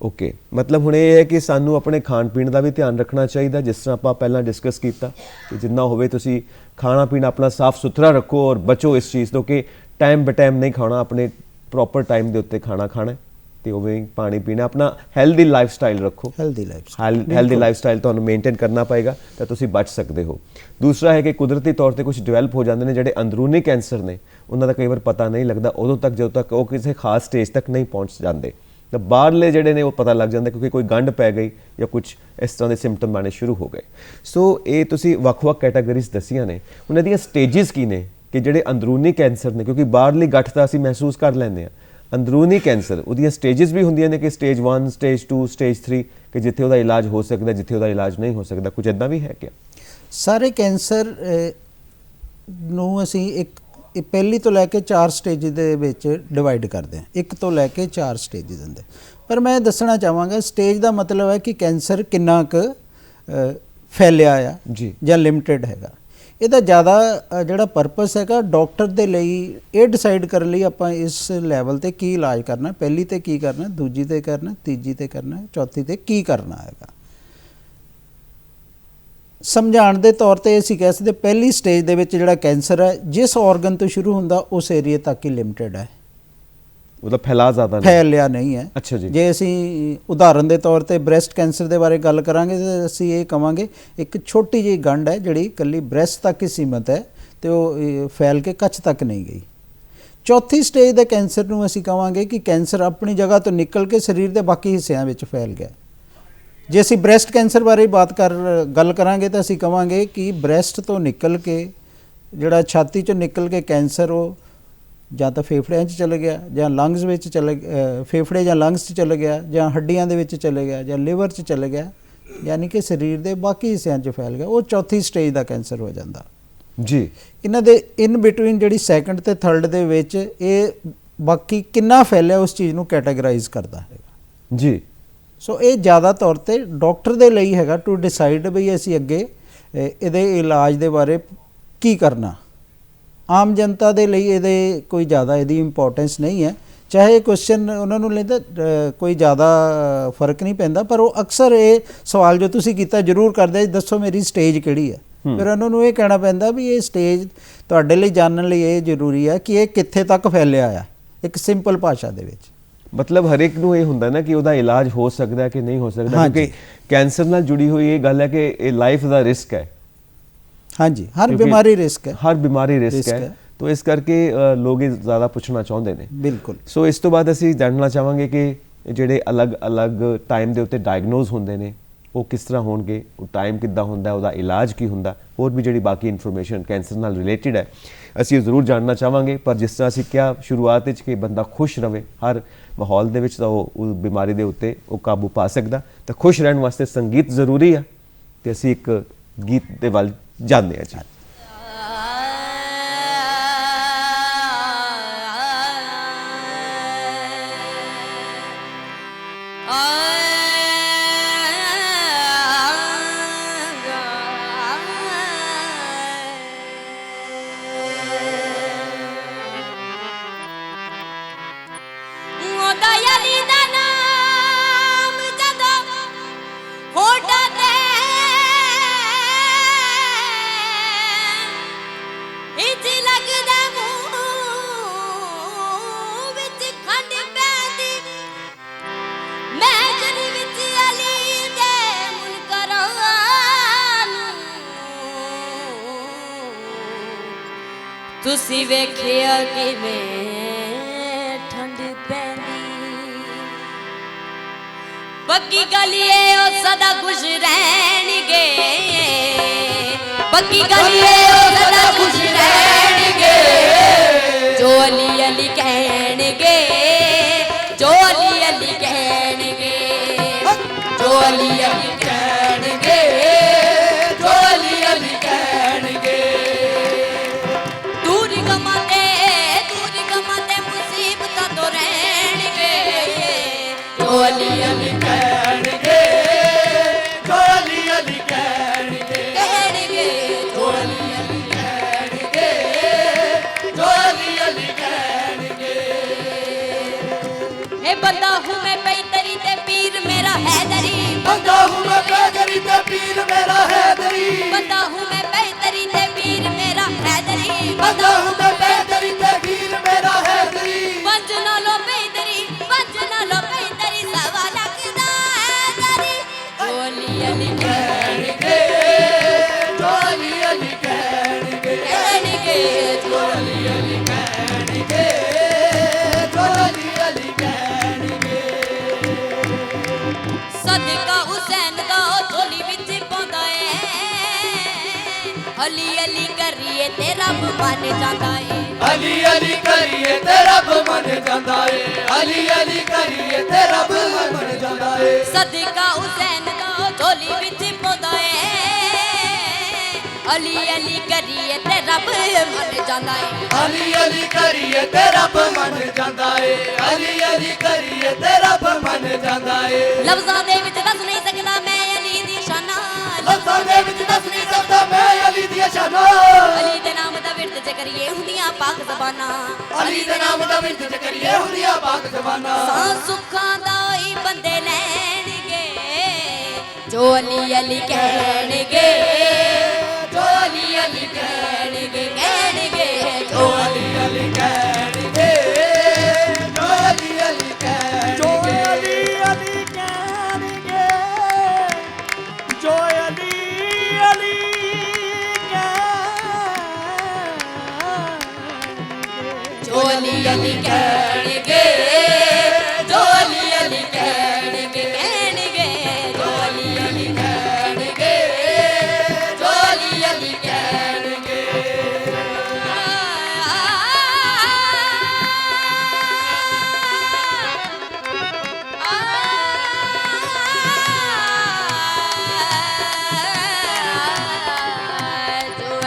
ਓਕੇ, ਮਤਲਬ ਹੁਣ ਇਹ ਹੈ ਕਿ ਸਾਨੂੰ ਆਪਣੇ ਖਾਣ ਪੀਣ ਦਾ ਵੀ ਧਿਆਨ ਰੱਖਣਾ ਚਾਹੀਦਾ, ਜਿਸ ਤਰ੍ਹਾਂ ਆਪਾਂ ਪਹਿਲਾਂ ਡਿਸਕਸ ਕੀਤਾ ਕਿ ਜਿੰਨਾ ਹੋਵੇ ਤੁਸੀਂ ਖਾਣਾ ਪੀਣਾ ਆਪਣਾ ਸਾਫ਼ ਸੁਥਰਾ ਰੱਖੋ ਔਰ ਬਚੋ ਇਸ ਚੀਜ਼ ਤੋਂ ਕਿ ਟਾਈਮ ਬੇ ਟਾਈਮ ਨਹੀਂ ਖਾਣਾ, ਆਪਣੇ ਪ੍ਰੋਪਰ ਟਾਈਮ ਦੇ ਉੱਤੇ ਖਾਣਾ ਖਾਣਾ ਤੇ ਉਵੇਂ ਪਾਣੀ ਪੀਣਾ, ਆਪਣਾ ਹੈਲਦੀ ਲਾਈਫ ਸਟਾਈਲ ਰੱਖੋ। ਹੈਲਦੀ ਲਾਈਫ ਸਟਾਈਲ ਤੁਹਾਨੂੰ ਮੇਨਟੇਨ ਕਰਨਾ ਪਏਗਾ ਤਾਂ ਤੁਸੀਂ ਬਚ ਸਕਦੇ ਹੋ। ਦੂਸਰਾ ਹੈ ਕਿ ਕੁਦਰਤੀ ਤੌਰ ਤੇ ਕੁਝ ਡਿਵੈਲਪ ਹੋ ਜਾਂਦੇ ਨੇ ਜਿਹੜੇ ਅੰਦਰੂਨੀ ਕੈਂਸਰ ਨੇ, ਉਹਨਾਂ ਦਾ ਕਈ ਵਾਰ ਪਤਾ ਨਹੀਂ ਲੱਗਦਾ ਉਦੋਂ ਤੱਕ ਜਦੋਂ ਤੱਕ ਉਹ ਕਿਸੇ ਖਾਸ ਸਟੇਜ ਤੱਕ ਨਹੀਂ ਪਹੁੰਚ ਜਾਂਦੇ, ਤਾਂ ਬਾਹਰਲੇ ਜਿਹੜੇ ਨੇ ਉਹ ਪਤਾ ਲੱਗ ਜਾਂਦਾ ਕਿਉਂਕਿ ਕੋਈ ਗੰਢ ਪੈ ਗਈ ਜਾਂ ਕੁਝ ਇਸ ਤਰ੍ਹਾਂ ਦੇ ਸਿੰਪਟਮ ਆਉਣੇ ਸ਼ੁਰੂ ਹੋ ਗਏ। ਸੋ ਇਹ ਤੁਸੀਂ ਵੱਖ-ਵੱਖ ਕੈਟਾਗਰੀਜ਼ ਦੱਸੀਆਂ ਨੇ, ਉਹਨਾਂ ਦੀਆਂ ਸਟੇਜਿਸ ਕੀ ਨੇ ਕਿ ਜਿਹੜੇ ਅੰਦਰੂਨੀ ਕੈਂਸਰ ਨੇ, ਕਿਉਂਕਿ ਬਾਹਰਲੀ ਗੱਠ ਤਾਂ ਅਸੀਂ ਮਹਿਸੂਸ ਕਰ ਲੈਂਦੇ ਹਾਂ, ਅੰਦਰੂਨੀ ਕੈਂਸਰ ਉਹਦੀਆਂ ਸਟੇਜਿਸ ਵੀ ਹੁੰਦੀਆਂ ਨੇ ਕਿ ਸਟੇਜ 1, ਸਟੇਜ 2, ਸਟੇਜ 3, ਕਿ ਜਿੱਥੇ ਉਹਦਾ ਇਲਾਜ ਹੋ ਸਕਦਾ, ਜਿੱਥੇ ਉਹਦਾ ਇਲਾਜ ਨਹੀਂ ਹੋ ਸਕਦਾ, ਕੁਝ ਇੱਦਾਂ ਵੀ ਹੈ ਕਿਆ? ਸਾਰੇ ਕੈਂਸਰ ਨੂੰ ਅਸੀਂ ਇਹ ਪਹਿਲੀ ਤੋਂ ਲੈ ਕੇ 4 ਸਟੇਜ ਦੇ ਵਿੱਚ ਡਿਵਾਈਡ ਕਰਦੇ ਹਾਂ, 1 ਤੋਂ ਲੈ ਕੇ 4 ਸਟੇਜਿਸ ਹੁੰਦੇ। ਪਰ ਮੈਂ ਦੱਸਣਾ ਚਾਹਾਂਗਾ ਸਟੇਜ ਦਾ ਮਤਲਬ ਹੈ ਕਿ ਕੈਂਸਰ ਕਿੰਨਾ ਕੁ ਫੈਲਿਆ ਆ ਜੀ, ਜਾਂ ਲਿਮਟਿਡ ਹੈਗਾ। ਇਹਦਾ ਜ਼ਿਆਦਾ ਜਿਹੜਾ ਪਰਪਸ ਹੈਗਾ ਡਾਕਟਰ ਦੇ ਲਈ ਇਹ ਡਿਸਾਈਡ ਕਰਨ ਲਈ ਆਪਾਂ ਇਸ ਲੈਵਲ ਤੇ ਕੀ ਇਲਾਜ ਕਰਨਾ, ਪਹਿਲੀ ਤੇ ਕੀ ਕਰਨਾ, ਦੂਜੀ ਤੇ ਕਰਨਾ, ਤੀਜੀ ਤੇ ਕਰਨਾ, ਚੌਥੀ ਤੇ ਕੀ ਕਰਨਾ ਹੈਗਾ। ਸਮਝਾਉਣ ਦੇ ਤੌਰ ਤੇ ਅਸੀਂ ਕਹਿ ਸਕਦੇ ਪਹਿਲੀ ਸਟੇਜ ਦੇ ਵਿੱਚ ਜਿਹੜਾ ਕੈਂਸਰ ਹੈ ਜਿਸ ਆਰਗਨ ਤੋਂ ਸ਼ੁਰੂ ਹੁੰਦਾ ਉਸ ਏਰੀਆ ਤੱਕ ਹੀ ਲਿਮਟਿਡ ਹੈ, ਉਹਦਾ ਫੈਲਾਅ ਜ਼ਿਆਦਾ ਨਹੀਂ, ਫੈਲਿਆ ਨਹੀਂ ਹੈ। ਅੱਛਾ ਜੀ। ਜੇ ਅਸੀਂ ਉਦਾਹਰਨ ਦੇ ਤੌਰ ਤੇ ਬ੍ਰੈਸਟ ਕੈਂਸਰ ਦੇ ਬਾਰੇ ਗੱਲ ਕਰਾਂਗੇ ਤਾਂ ਅਸੀਂ ਇਹ ਕਵਾਂਗੇ ਇੱਕ ਛੋਟੀ ਜਿਹੀ ਗੰਢ ਹੈ ਜਿਹੜੀ ਇਕੱਲੀ ਬ੍ਰੈਸਟ ਤੱਕ ਹੀ ਸੀਮਤ ਹੈ ਤੇ ਉਹ ਫੈਲ ਕੇ ਕੱਚ ਤੱਕ ਨਹੀਂ ਗਈ। ਚੌਥੀ ਸਟੇਜ ਦੇ ਕੈਂਸਰ ਨੂੰ ਅਸੀਂ ਕਵਾਂਗੇ ਕਿ ਕੈਂਸਰ ਆਪਣੀ ਜਗ੍ਹਾ ਤੋਂ ਨਿਕਲ ਕੇ ਸਰੀਰ ਦੇ ਬਾਕੀ ਹਿੱਸਿਆਂ ਵਿੱਚ ਫੈਲ ਗਿਆ। ਜੇ ਅਸੀਂ ਬ੍ਰੈਸਟ ਕੈਂਸਰ ਬਾਰੇ ਗੱਲ ਕਰਾਂਗੇ ਤਾਂ ਅਸੀਂ ਕਵਾਂਗੇ ਕਿ ਬ੍ਰੈਸਟ ਤੋਂ ਨਿਕਲ ਕੇ ਜਿਹੜਾ ਛਾਤੀ 'ਚੋਂ ਨਿਕਲ ਕੇ ਕੈਂਸਰ ਉਹ ਜਾਂ ਤਾਂ ਫੇਫੜਿਆਂ 'ਚ ਚਲੇ ਗਿਆ ਜਾਂ ਲੰਗਸ ਵਿੱਚ ਫੇਫੜੇ ਜਾਂ ਲੰਗਸ 'ਚ ਚਲੇ ਗਿਆ ਜਾਂ ਹੱਡੀਆਂ ਦੇ ਵਿੱਚ ਚਲੇ ਗਿਆ ਜਾਂ ਲਿਵਰ 'ਚ ਚਲੇ ਗਿਆ, ਯਾਨੀ ਕਿ ਸਰੀਰ ਦੇ ਬਾਕੀ ਹਿੱਸਿਆਂ 'ਚ ਫੈਲ ਗਿਆ, ਉਹ ਚੌਥੀ ਸਟੇਜ ਦਾ ਕੈਂਸਰ ਹੋ ਜਾਂਦਾ ਜੀ। ਇਹਨਾਂ ਦੇ ਇਨ ਬਿਟਵੀਨ ਜਿਹੜੀ ਸੈਕੰਡ ਤੇ ਥਰਡ ਦੇ ਵਿੱਚ ਇਹ ਬਾਕੀ ਕਿੰਨਾ ਫੈਲਿਆ ਉਸ ਚੀਜ਼ ਨੂੰ ਕੈਟਾਗਰਾਈਜ਼ ਕਰਦਾ ਹੈਗਾ ਜੀ। ਸੋ ਇਹ ਜ਼ਿਆਦਾ ਤੌਰ ਤੇ ਡਾਕਟਰ ਦੇ ਲਈ ਹੈਗਾ ਟੂ ਡਿਸਾਈਡ ਵੀ ਅਸੀਂ ਅੱਗੇ ਇਹਦੇ ਇਲਾਜ ਦੇ ਬਾਰੇ ਕੀ ਕਰਨਾ। ਆਮ ਜਨਤਾ ਦੇ ਲਈ ਇਹਦੇ ਕੋਈ ਜ਼ਿਆਦਾ ਇਹਦੀ ਇੰਪੋਰਟੈਂਸ ਨਹੀਂ ਹੈ, ਚਾਹੇ ਕੁਐਸਚਨ ਉਹਨਾਂ ਨੂੰ ਲੈਂਦਾ ਕੋਈ ਜ਼ਿਆਦਾ ਫਰਕ ਨਹੀਂ ਪੈਂਦਾ, ਪਰ ਉਹ ਅਕਸਰ ਇਹ ਸਵਾਲ ਜੋ ਤੁਸੀਂ ਕੀਤਾ ਜ਼ਰੂਰ ਕਰਦੇ, ਦੱਸੋ ਮੇਰੀ ਸਟੇਜ ਕਿਹੜੀ ਹੈ। ਫਿਰ ਉਹਨਾਂ ਨੂੰ ਇਹ ਕਹਿਣਾ ਪੈਂਦਾ ਵੀ ਇਹ ਸਟੇਜ ਤੁਹਾਡੇ ਲਈ ਜਾਣਨ ਲਈ ਇਹ ਜ਼ਰੂਰੀ ਹੈ ਕਿ ਇਹ ਕਿੱਥੇ ਤੱਕ ਫੈਲਿਆ ਆ, ਇੱਕ ਸਿੰਪਲ ਭਾਸ਼ਾ ਦੇ ਵਿੱਚ। ਮਤਲਬ ਹਰ ਇੱਕ ਨੂੰ ਇਹ ਹੁੰਦਾ ਨਾ ਕਿ ਉਹਦਾ ਇਲਾਜ ਹੋ ਸਕਦਾ ਕਿ ਨਹੀਂ ਹੋ ਸਕਦਾ, ਕਿਉਂਕਿ ਕੈਂਸਰ ਨਾਲ ਜੁੜੀ ਹੋਈ ਇਹ ਗੱਲ ਹੈ ਕਿ ਇਹ ਲਾਈਫ ਦਾ ਰਿਸਕ ਹੈ। ਹਾਂਜੀ, ਹਰ ਬਿਮਾਰੀ ਰਿਸਕ ਹੈ, ਹਰ ਬਿਮਾਰੀ ਰਿਸਕ ਹੈ, तो ਇਸ ਕਰਕੇ ਲੋਕ ਇਹ ਜ਼ਿਆਦਾ ਪੁੱਛਣਾ ਚਾਹੁੰਦੇ ਨੇ। ਬਿਲਕੁਲ। ਸੋ ਇਸ ਤੋਂ ਬਾਅਦ ਅਸੀਂ ਜਾਣਨਾ ਚਾਹਾਂਗੇ ਕਿ ਜਿਹੜੇ ਅਲੱਗ-ਅਲੱਗ ਟਾਈਮ ਦੇ ਉੱਤੇ ਡਾਇਗਨੋਜ਼ ਹੁੰਦੇ ਨੇ ਉਹ ਕਿਸ ਤਰ੍ਹਾਂ ਹੋਣਗੇ, ਉਹ ਟਾਈਮ ਕਿੱਦਾਂ ਹੁੰਦਾ, ਉਹਦਾ ਇਲਾਜ ਕੀ ਹੁੰਦਾ, ਹੋਰ ਵੀ ਜਿਹੜੀ ਬਾਕੀ ਇਨਫੋਰਮੇਸ਼ਨ ਕੈਂਸਰ ਨਾਲ ਰਿਲੇਟਡ ਹੈ ਅਸੀਂ ਉਹ ਜ਼ਰੂਰ ਜਾਣਨਾ ਚਾਹਾਂਗੇ। ਪਰ ਜਿਸ ਤਰ੍ਹਾਂ ਅਸੀਂ ਕਿਹਾ ਸ਼ੁਰੂਆਤ ਵਿੱਚ ਕਿ ਬੰਦਾ ਖੁਸ਼ ਰਵੇ ਹਰ ਮਾਹੌਲ ਦੇ ਵਿੱਚ ਤਾਂ ਉਹ ਬਿਮਾਰੀ ਦੇ ਉੱਤੇ ਉਹ ਕਾਬੂ ਪਾ ਸਕਦਾ। ਤਾਂ ਖੁਸ਼ ਰਹਿਣ ਵਾਸਤੇ ਸੰਗੀਤ ਜ਼ਰੂਰੀ ਆ ਤੇ ਅਸੀਂ ਇੱਕ ਗੀਤ ਦੇ ਵੱਲ ਜਾਂਦੇ ਹਾਂ ਜੀ। ਤੁਸੀਂ ਵੇਖਿਆ ਕਿਵੇਂ ਠੰਡ ਪੈਂਦੀ, ਪੱਕੀ ਗੱਲ ਏ ਉਹ ਸਦਾ ਖੁਸ਼ ਰਹਿਣਗੇ, ਪੱਕੀ ਗੱਲ ਏ ਉਹ ਸਦਾ ਖੁਸ਼ ਰਹਿਣਗੇ, ਜੋ ਅਲੀ ਅਲੀ ਕਹਿਣਗੇ, ਜੋ ਅਲੀ ਅਲੀ ਕਹਿਣਗੇ, ਜੋ ਅਲੀ ਅਲੀ ਕਹਿਣਗੇ, ਜੋ ਅਲੀ ਅਲੀ ਕਹਿਣਗੇ। ਦੂਰ ਗਮਾਂ ਤੇ ਮੁਸੀਬਤਾਂ ਤੋਂ ਰਹਿਣਗੇ, ਜੋ ਅਲੀ ਅਲੀ ਕਹਿਣਗੇ, ਜੋ ਅਲੀ ਖਾਂਦਾ ਹੁੰਦਾ ਪੈਦਰੀ ਤੇ ਵੀਰ ਮੇਰਾ ਹੈਦਰੀ ਪੰਜ ਨਾਲੋਂ ਪੈਦਰੀ ਸਵਾ ਲੱਖ ਦਾ ਹੈਦਰੀ ਝੋਲੀ ਅਲੀ ਕਹਿਣਗੇ ਝੋਲੀ ਅਲੀ ਕਹਿਣਗੇ ਕਹਿਣਗੇ ਝੋਲੀ ਅਲੀ ਕਹਿਣਗੇ ਝੋਲੀ ਅਲੀ ਕਹਿਣਗੇ ਸਦਕਾ ਹੁਸੈਨ ਦਾ ਝੋਲੀ ਵਿੱਚ ਪਾਉਂਦਾ ਏ ਅਲੀ ਅਲੀ ਕਰੀਏ ਤੇ ਰੱਬ ਮੰਨ ਜਾਂਦਾ ਏ ਅਲੀ ਅਲੀ ਕਰੀਏ ਤੇ ਰੱਬ ਮੰਨ ਜਾਂਦਾ ਏ ਅਲੀ ਅਲੀ ਕਰੀਏ ਤੇ ਰੱਬ ਮੰਨ ਜਾਂਦਾ ਏ ਸਦਕਾ ਹੁਸੈਨ ਦਾ ਝੋਲੀ ਵਿੱਚ ਪਾਉਂਦਾ ਏ ਅਲੀ ਅਲੀ ਕਰੀਏ ਤੇ ਰੱਬ ਮੰਨ ਜਾਂਦਾ ਏ ਅਲੀ ਅਲੀ ਕਰੀਏ ਤੇ ਰੱਬ ਮੰਨ ਜਾਂਦਾ ਏ ਅਲੀ ਅਲੀ ਕਰੀਏ ਤੇ ਰੱਬ ਮੰਨ ਜਾਂਦਾ ਏ ਲਫ਼ਜ਼ਾਂ ਦੇ ਵਿੱਚ ਦੱਸ ਨਹੀਂ ਸਕਦਾ ਮੈਂ ਅਲੀ ਦੀ ਸ਼ਾਨਾਂ ਲਫ਼ਜ਼ਾਂ ਦੇ ਵਿੱਚ ਦੱਸ ਨਹੀਂ ਸਕਦਾ ਮੈਂ ਅਲੀ ਦੀਆਂ ਸ਼ਾਨਾਂ ਅਲੀ ਦੇ ਨਾਮ ਦਾ ਵਿਰਦ ਚ ਕਰੀਏ ਹੁੰਦੀਆਂ ਪਾਕ ਜ਼ਬਾਨਾਂ ਅਲੀ ਦੇ ਨਾਮ ਦਾ ਵਿਰਦ ਚ ਕਰੀਏ ਹੁੰਦੀਆਂ ਪਾਕ ਜ਼ਬਾਨਾਂ ਸਾਂ ਸੁੱਖਾਂ ਦਾ ਹੀ ਬੰਦੇ ਲੈਣਗੇ ਜੋ ਅਲੀ ਅਲੀ ਕਹਿਣਗੇ ਜੋ ਅਲੀ ਅਲੀ ਕਹਿਣਗੇ ਜੋ ਅਲੀ ਅਲੀ ਕਹਿਣਗੇ ਜੋ ਅਲੀ ਅਲੀ ਕਹਿਣਗੇ ਜੋ ਅਲੀ ਅਲੀ ਕਹਿਣਗੇ ਜੋ ਅਲੀ ਅਲੀ ਕਹਿਣਗੇ ਜੋ ਅਲੀ ਅਲੀ ਕਹਿਣਗੇ ਜੋ ਅਲੀ ਅਲੀ ਕਹਿਣਗੇ ਜੋ ਅਲੀ ਅਲੀ ਕਹਿਣਗੇ ਜੋ ਅਲੀ ਅਲੀ ਕਹਿਣਗੇ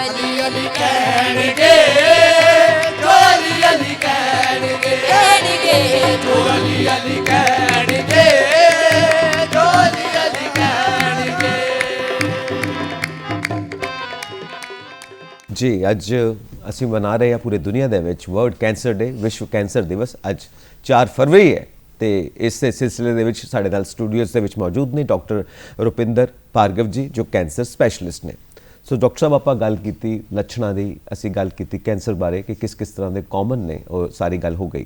ਅਲੀ ਅਲੀ ਕਹਿਣਗੇ ਜੋ ਅਲੀ ਅਲੀ ਕਹਿਣਗੇ ਜੋ ਅਲੀ ਅਲੀ ਕਹਿਣਗੇ ਜੋ ਅਲੀ ਅਲੀ ਕਹਿਣਗੇ ਜੀ ਅੱਜ ਅਸੀਂ ਮਨਾ ਰਹੇ ਹਾਂ ਪੂਰੀ ਦੁਨੀਆ ਦੇ ਵਿੱਚ ਵਰਲਡ ਕੈਂਸਰ ਡੇ ਵਿਸ਼ਵ ਕੈਂਸਰ ਦਿਵਸ ਅੱਜ 4 ਫਰਵਰੀ ਹੈ ਤੇ ਇਸ ਸਿਲਸਿਲੇ ਦੇ ਵਿੱਚ ਸਾਡੇ ਨਾਲ ਸਟੂਡੀਓਜ਼ ਦੇ ਵਿੱਚ ਮੌਜੂਦ ਨੇ ਡਾਕਟਰ ਰੁਪਿੰਦਰ ਭਾਰਗਵ ਜੀ ਜੋ ਕੈਂਸਰ ਸਪੈਸ਼ਲਿਸਟ ਨੇ ਸੋ ਡਾਕਟਰ ਸਾਹਿਬ ਆਪਾਂ ਗੱਲ ਕੀਤੀ ਲੱਛਣਾਂ ਦੀ ਅਸੀਂ ਗੱਲ ਕੀਤੀ ਕੈਂਸਰ ਬਾਰੇ ਕਿ ਕਿਸ ਤਰ੍ਹਾਂ ਦੇ ਕਾਮਨ ਨੇ ਉਹ ਸਾਰੀ ਗੱਲ ਹੋ ਗਈ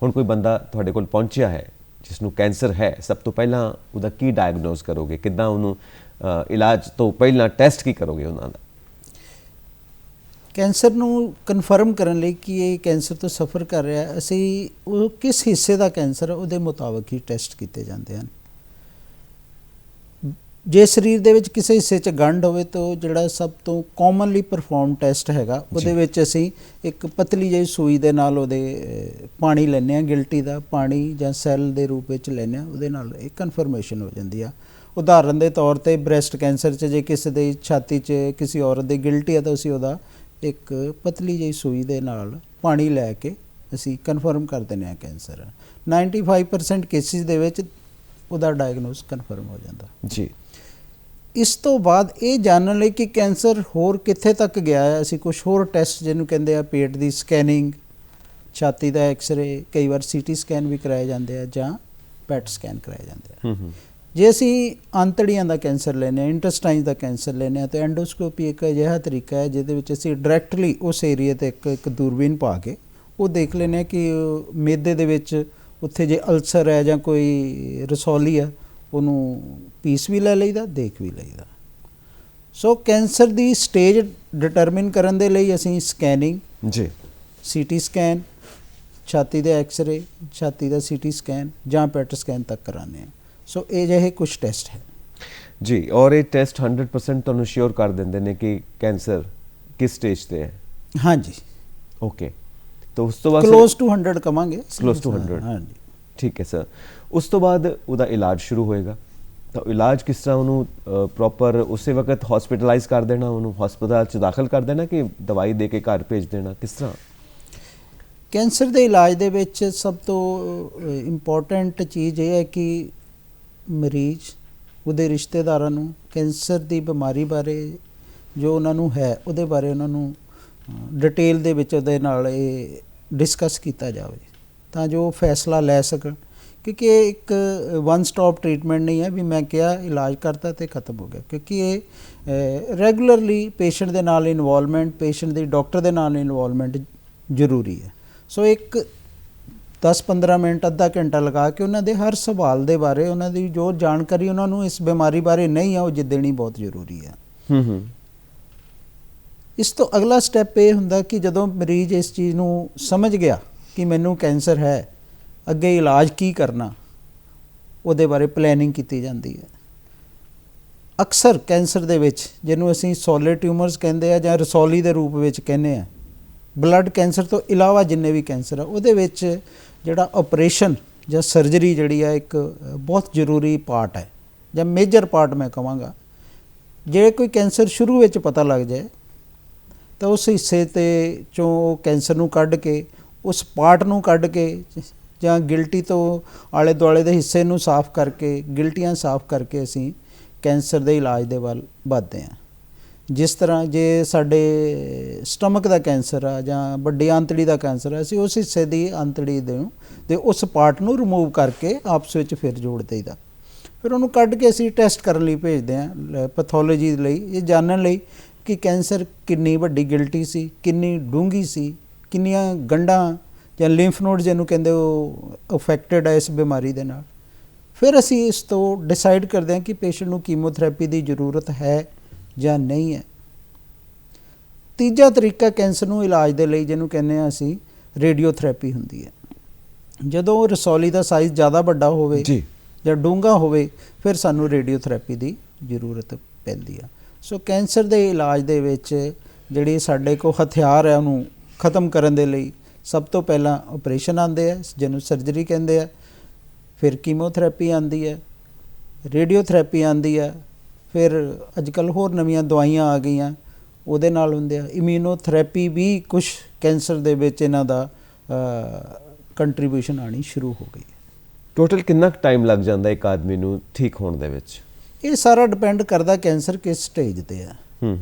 ਹੁਣ ਕੋਈ ਬੰਦਾ ਤੁਹਾਡੇ ਕੋਲ ਪਹੁੰਚਿਆ ਹੈ ਜਿਸ ਨੂੰ ਕੈਂਸਰ ਹੈ ਸਭ ਤੋਂ ਪਹਿਲਾਂ ਉਹਦਾ ਕੀ ਡਾਇਗਨੋਸ ਕਰੋਗੇ ਕਿੱਦਾਂ ਉਹਨੂੰ ਇਲਾਜ ਤੋਂ ਪਹਿਲਾਂ ਟੈਸਟ ਕੀ ਕਰੋਗੇ ਉਹਨਾਂ ਦਾ ਕੈਂਸਰ ਨੂੰ ਕਨਫਰਮ ਕਰਨ ਲਈ ਕਿ ਇਹ ਕੈਂਸਰ ਤੋਂ ਸਫਰ ਕਰ ਰਿਹਾ ਹੈ, ਅਸੀਂ ਉਹ ਕਿਸ ਹਿੱਸੇ ਦਾ ਕੈਂਸਰ ਹੈ ਉਹਦੇ ਮੁਤਾਬਕ ਹੀ ਟੈਸਟ ਕੀਤੇ ਜਾਂਦੇ ਹਨ। ਜੇ ਸਰੀਰ ਦੇ ਵਿੱਚ ਕਿਸੇ ਹਿੱਸੇ 'ਚ ਗੰਢ ਹੋਵੇ ਤਾਂ ਜਿਹੜਾ ਸਭ ਤੋਂ ਕਾਮਨਲੀ ਪਰਫਾਰਮ ਟੈਸਟ ਹੈਗਾ ਉਹਦੇ ਵਿੱਚ ਅਸੀਂ ਇੱਕ ਪਤਲੀ ਜਿਹੀ ਸੂਈ ਦੇ ਨਾਲ ਉਹਦੇ ਪਾਣੀ ਲੈਂਦੇ ਹਾਂ, ਗਿਲਟੀ ਦਾ ਪਾਣੀ ਜਾਂ ਸੈੱਲ ਦੇ ਰੂਪ ਵਿੱਚ ਲੈਂਦੇ ਹਾਂ, ਉਹਦੇ ਨਾਲ ਇੱਕ ਕਨਫਰਮੇਸ਼ਨ ਹੋ ਜਾਂਦੀ ਆ। ਉਦਾਹਰਨ ਦੇ ਤੌਰ ਤੇ ਬ੍ਰੈਸਟ ਕੈਂਸਰ 'ਚ ਜੇ ਕਿਸੇ ਦੀ ਛਾਤੀ 'ਚ ਕਿਸੇ ਔਰਤ ਦੀ ਗਿਲਟੀ ਹੈ ਤਾਂ ਅਸੀਂ ਉਹਦਾ ਇੱਕ ਪਤਲੀ ਜਿਹੀ ਸੂਈ ਦੇ ਨਾਲ ਪਾਣੀ ਲੈ ਕੇ ਅਸੀਂ ਕਨਫਰਮ ਕਰ ਦਿੰਦੇ ਹਾਂ ਕੈਂਸਰ। 95% ਕੇਸਿਸ ਦੇ ਵਿੱਚ ਉਹਦਾ ਡਾਇਗਨੋਸ ਕਨਫਰਮ ਹੋ ਜਾਂਦਾ ਜੀ। ਇਸ ਤੋਂ ਬਾਅਦ ਇਹ ਜਾਣਨ ਲਈ ਕਿ ਕੈਂਸਰ ਹੋਰ ਕਿੱਥੇ ਤੱਕ ਗਿਆ ਹੈ ਅਸੀਂ ਕੁਝ ਹੋਰ ਟੈਸਟ ਜਿਹਨੂੰ ਕਹਿੰਦੇ ਆ ਪੇਟ ਦੀ ਸਕੈਨਿੰਗ, ਛਾਤੀ ਦਾ ਐਕਸ-ਰੇ, ਕਈ ਵਾਰ ਸੀਟੀ ਸਕੈਨ ਵੀ ਕਰਾਏ ਜਾਂਦੇ ਆ ਜਾਂ ਪੈਟ ਸਕੈਨ ਕਰਾਏ ਜਾਂਦੇ ਆ। ਜੇ ਅਸੀਂ ਆਂਤੜੀਆਂ ਦਾ ਕੈਂਸਰ ਲੈਂਦੇ ਹਾਂ, ਇੰਟੈਸਟਾਈਨ ਦਾ ਕੈਂਸਰ ਲੈਂਦੇ ਹਾਂ ਤਾਂ ਐਂਡੋਸਕੋਪੀ ਇੱਕ ਅਜਿਹਾ ਤਰੀਕਾ ਹੈ ਜਿਹਦੇ ਵਿੱਚ ਅਸੀਂ ਡਾਇਰੈਕਟਲੀ ਉਸ ਏਰੀਆ 'ਤੇ ਇੱਕ ਦੂਰਬੀਨ ਪਾ ਕੇ ਉਹ ਦੇਖ ਲੈਂਦੇ ਹਾਂ ਕਿ ਮਿਹਦੇ ਦੇ ਵਿੱਚ ਉੱਥੇ ਜੇ ਅਲਸਰ ਹੈ ਜਾਂ ਕੋਈ ਰਸੌਲੀ ਹੈ ਉਹਨੂੰ ਪੀਸ ਵੀ ਲੈ ਲਈਦਾ, ਦੇਖ ਵੀ ਲਈਦਾ। ਸੋ ਕੈਂਸਰ ਦੀ ਸਟੇਜ ਡਿਟਰਮਿਨ ਕਰਨ ਦੇ ਲਈ ਅਸੀਂ ਸਕੈਨਿੰਗ ਜੀ, ਸੀਟੀ ਸਕੈਨ, ਛਾਤੀ ਦਾ ਐਕਸ-ਰੇ, ਛਾਤੀ ਦਾ ਸੀਟੀ ਸਕੈਨ ਜਾਂ ਪੈਟ ਸਕੈਨ ਤੱਕ ਕਰਾਉਂਦੇ ਹਾਂ। ਸੋ ਇਹ ਜਿਹੇ ਕੁਝ ਟੈਸਟ ਹੈ ਜੀ। ਔਰ ਇਹ ਟੈਸਟ 100% ਤੁਹਾਨੂੰ ਸ਼ੋਰ ਕਰ ਦਿੰਦੇ ਨੇ ਕਿ ਕੈਂਸਰ ਕਿਸ ਸਟੇਜ ਤੇ ਹੈ। ਹਾਂਜੀ, ਓਕੇ। ਤਾਂ ਉਸ ਤੋਂ ਬਾਅਦ ਕਲੋਜ਼ ਟੂ 100 ਕਵਾਂਗੇ, ਕਲੋਜ਼ ਟੂ 100। ਹਾਂਜੀ, ਠੀਕ ਹੈ ਸਰ। ਉਸ ਤੋਂ ਬਾਅਦ ਉਹਦਾ ਇਲਾਜ ਸ਼ੁਰੂ ਹੋਏਗਾ ਤਾਂ ਇਲਾਜ ਕਿਸ ਤਰ੍ਹਾਂ ਉਹਨੂੰ ਪ੍ਰੋਪਰ ਉਸੇ ਵਕਤ ਹਸਪੀਟਲਾਈਜ਼ ਕਰ ਦੇਣਾ, ਉਹਨੂੰ ਹਸਪਤਾਲ 'ਚ ਦਾਖਲ ਕਰ ਦੇਣਾ ਕਿ ਦਵਾਈ ਦੇ ਕੇ ਘਰ ਭੇਜ ਦੇਣਾ, ਕਿਸ ਤਰ੍ਹਾਂ? ਕੈਂਸਰ ਦੇ ਇਲਾਜ ਦੇ ਵਿੱਚ ਸਭ ਤੋਂ ਇੰਪੋਰਟੈਂਟ ਚੀਜ਼ ਇਹ ਹੈ ਕਿ ਮਰੀਜ਼ ਉਹਦੇ ਰਿਸ਼ਤੇਦਾਰਾਂ ਨੂੰ ਕੈਂਸਰ ਦੀ ਬਿਮਾਰੀ ਬਾਰੇ ਜੋ ਉਹਨਾਂ ਨੂੰ ਹੈ ਉਹਦੇ ਬਾਰੇ ਉਹਨਾਂ ਨੂੰ ਡਿਟੇਲ ਦੇ ਵਿੱਚ ਉਹਦੇ ਨਾਲ ਇਹ ਡਿਸਕਸ ਕੀਤਾ ਜਾਵੇ ਤਾਂ ਜੋ ਫੈਸਲਾ ਲੈ ਸਕਣ ਕਿਉਂਕਿ ਇਹ ਇੱਕ ਵਨ ਸਟਾਪ ਟ੍ਰੀਟਮੈਂਟ ਨਹੀਂ ਹੈ ਵੀ ਮੈਂ ਕਿਹਾ ਇਲਾਜ ਕਰਤਾ ਤੇ ਖਤਮ ਹੋ ਗਿਆ, ਕਿਉਂਕਿ ਇਹ ਰੈਗੂਲਰਲੀ ਪੇਸ਼ੈਂਟ ਦੇ ਨਾਲ ਇਨਵੋਲਵਮੈਂਟ, ਪੇਸ਼ੈਂਟ ਦੀ ਡਾਕਟਰ ਦੇ ਨਾਲ ਇਨਵੋਲਵਮੈਂਟ ਜ਼ਰੂਰੀ ਹੈ। ਸੋ ਇੱਕ 10-15 ਮਿੰਟ, ਅੱਧਾ ਘੰਟਾ ਲਗਾ ਕੇ ਉਹਨਾਂ ਦੇ ਹਰ ਸਵਾਲ ਦੇ ਬਾਰੇ, ਉਹਨਾਂ ਦੀ ਜੋ ਜਾਣਕਾਰੀ ਉਹਨਾਂ ਨੂੰ ਇਸ ਬਿਮਾਰੀ ਬਾਰੇ ਨਹੀਂ ਹੈ, ਉਹ ਦੇਣੀ ਬਹੁਤ ਜ਼ਰੂਰੀ ਹੈ। ਇਸ ਤੋਂ ਅਗਲਾ ਸਟੈਪ ਇਹ ਹੁੰਦਾ ਕਿ ਜਦੋਂ ਮਰੀਜ਼ ਇਸ ਚੀਜ਼ ਨੂੰ ਸਮਝ ਗਿਆ ਕਿ ਮੈਨੂੰ ਕੈਂਸਰ ਹੈ, ਅੱਗੇ ਇਲਾਜ ਕੀ ਕਰਨਾ, ਉਹਦੇ ਬਾਰੇ ਪਲੈਨਿੰਗ ਕੀਤੀ ਜਾਂਦੀ ਹੈ। ਅਕਸਰ ਕੈਂਸਰ ਦੇ ਵਿੱਚ, ਜਿਹਨੂੰ ਅਸੀਂ ਸੋਲਿਡ ਟਿਊਮਰਸ ਕਹਿੰਦੇ ਆ ਜਾਂ ਰਸੌਲੀ ਦੇ ਰੂਪ ਵਿੱਚ ਕਹਿੰਦੇ ਆ, ਬਲੱਡ ਕੈਂਸਰ ਤੋਂ ਇਲਾਵਾ ਜਿੰਨੇ ਵੀ ਕੈਂਸਰ ਆ, ਉਹਦੇ ਵਿੱਚ ਜਿਹੜਾ ਆਪਰੇਸ਼ਨ ਜਾਂ ਸਰਜਰੀ ਜਿਹੜੀ ਆ ਇੱਕ ਬਹੁਤ ਜ਼ਰੂਰੀ ਪਾਰਟ ਹੈ ਜਾਂ ਮੇਜਰ ਪਾਰਟ ਮੈਂ ਕਹਾਂਗਾ। ਜੇ ਕੋਈ ਕੈਂਸਰ ਸ਼ੁਰੂ ਵਿੱਚ ਪਤਾ ਲੱਗ ਜਾਏ ਤਾਂ ਉਸ ਹਿੱਸੇ ਤੇ ਚੋਂ ਕੈਂਸਰ ਨੂੰ ਕੱਢ ਕੇ, ਉਸ ਪਾਰਟ ਨੂੰ ਕੱਢ ਕੇ ਜਾਂ ਗਿਲਟੀ ਤੋਂ ਆਲੇ ਦੁਆਲੇ ਦੇ ਹਿੱਸੇ ਨੂੰ ਸਾਫ਼ ਕਰਕੇ, ਗਿਲਟੀਆਂ ਸਾਫ਼ ਕਰਕੇ ਅਸੀਂ ਕੈਂਸਰ ਦੇ ਇਲਾਜ ਦੇ ਵੱਲ ਵੱਧਦੇ ਹਾਂ। ਜਿਸ ਤਰ੍ਹਾਂ ਜੇ ਸਾਡੇ ਸਟਮਕ ਦਾ ਕੈਂਸਰ ਆ ਜਾਂ ਵੱਡੀ ਆਂਤੜੀ ਦਾ ਕੈਂਸਰ ਆ, ਅਸੀਂ ਉਸ ਹਿੱਸੇ ਦੀ ਆਂਤੜੀ ਦੇ ਉਸ ਪਾਰਟ ਨੂੰ ਰਿਮੂਵ ਕਰਕੇ ਆਪਸ ਵਿੱਚ ਫਿਰ ਜੋੜ ਦਈਦਾ। ਫਿਰ ਉਹਨੂੰ ਕੱਢ ਕੇ ਅਸੀਂ ਟੈਸਟ ਕਰਨ ਲਈ ਭੇਜਦੇ ਹਾਂ ਪੈਥੋਲੋਜੀ ਲਈ, ਇਹ ਜਾਣਨ ਲਈ ਕਿ ਕੈਂਸਰ ਕਿੰਨੀ ਵੱਡੀ ਗਿਲਟੀ ਸੀ, ਕਿੰਨੀ ਡੂੰਘੀ ਸੀ, ਕਿੰਨੀਆਂ ਗੰਢਾਂ ਜਾਂ ਲਿੰਫ ਨੋਡ ਜਿਹਨੂੰ ਕਹਿੰਦੇ ਉਹ ਅਫੈਕਟਡ ਹੈ ਇਸ ਬਿਮਾਰੀ ਦੇ ਨਾਲ। ਫਿਰ ਅਸੀਂ ਇਸ ਤੋਂ ਡਿਸਾਈਡ ਕਰਦੇ ਹਾਂ ਕਿ ਪੇਸ਼ੈਂਟ ਨੂੰ ਕੀਮੋਥੈਰੇਪੀ ਦੀ ਜ਼ਰੂਰਤ ਹੈ ਜਾਂ ਨਹੀਂ ਹੈ। ਤੀਜਾ ਤਰੀਕਾ ਕੈਂਸਰ ਨੂੰ ਇਲਾਜ ਦੇ ਲਈ ਜਿਹਨੂੰ ਕਹਿੰਦੇ ਹਾਂ ਅਸੀਂ ਰੇਡੀਓਥੈਰੇਪੀ ਹੁੰਦੀ ਹੈ। ਜਦੋਂ ਰਸੌਲੀ ਦਾ ਸਾਈਜ਼ ਜ਼ਿਆਦਾ ਵੱਡਾ ਹੋਵੇ ਜਾਂ ਡੂੰਘਾ ਹੋਵੇ, ਫਿਰ ਸਾਨੂੰ ਰੇਡੀਓਥੈਰੇਪੀ ਦੀ ਜ਼ਰੂਰਤ ਪੈਂਦੀ ਆ। ਸੋ ਕੈਂਸਰ ਦੇ ਇਲਾਜ ਦੇ ਵਿੱਚ ਜਿਹੜੀ ਸਾਡੇ ਕੋਲ ਹਥਿਆਰ ਹੈ, ਉਹਨੂੰ ਖ਼ਤਮ ਕਰਨ ਦੇ ਲਈ ਸਭ ਤੋਂ ਪਹਿਲਾਂ ਆਪਰੇਸ਼ਨ ਆਉਂਦੇ ਆ, ਜਿਹਨੂੰ ਸਰਜਰੀ ਕਹਿੰਦੇ ਆ। ਫਿਰ ਕੀਮੋਥੈਰੇਪੀ ਆਉਂਦੀ ਹੈ, ਰੇਡੀਓਥੈਰੇਪੀ ਆਉਂਦੀ ਹੈ, ਫਿਰ ਅੱਜ ਕੱਲ੍ਹ ਹੋਰ ਨਵੀਆਂ ਦਵਾਈਆਂ ਆ ਗਈਆਂ, ਉਹਦੇ ਨਾਲ ਹੁੰਦੇ ਆ। ਇਮਿਊਨੋਥੈਰੇਪੀ ਵੀ ਕੁਛ ਕੈਂਸਰ ਦੇ ਵਿੱਚ ਇਹਨਾਂ ਦਾ ਕੰਟਰੀਬਿਊਸ਼ਨ ਆਉਣੀ ਸ਼ੁਰੂ ਹੋ ਗਈ ਹੈ। ਟੋਟਲ ਕਿੰਨਾ ਟਾਈਮ ਲੱਗ ਜਾਂਦਾ ਇੱਕ ਆਦਮੀ ਨੂੰ ਠੀਕ ਹੋਣ ਦੇ ਵਿੱਚ? ਇਹ ਸਾਰਾ ਡਿਪੈਂਡ ਕਰਦਾ ਕੈਂਸਰ ਕਿਸ ਸਟੇਜ 'ਤੇ ਆ।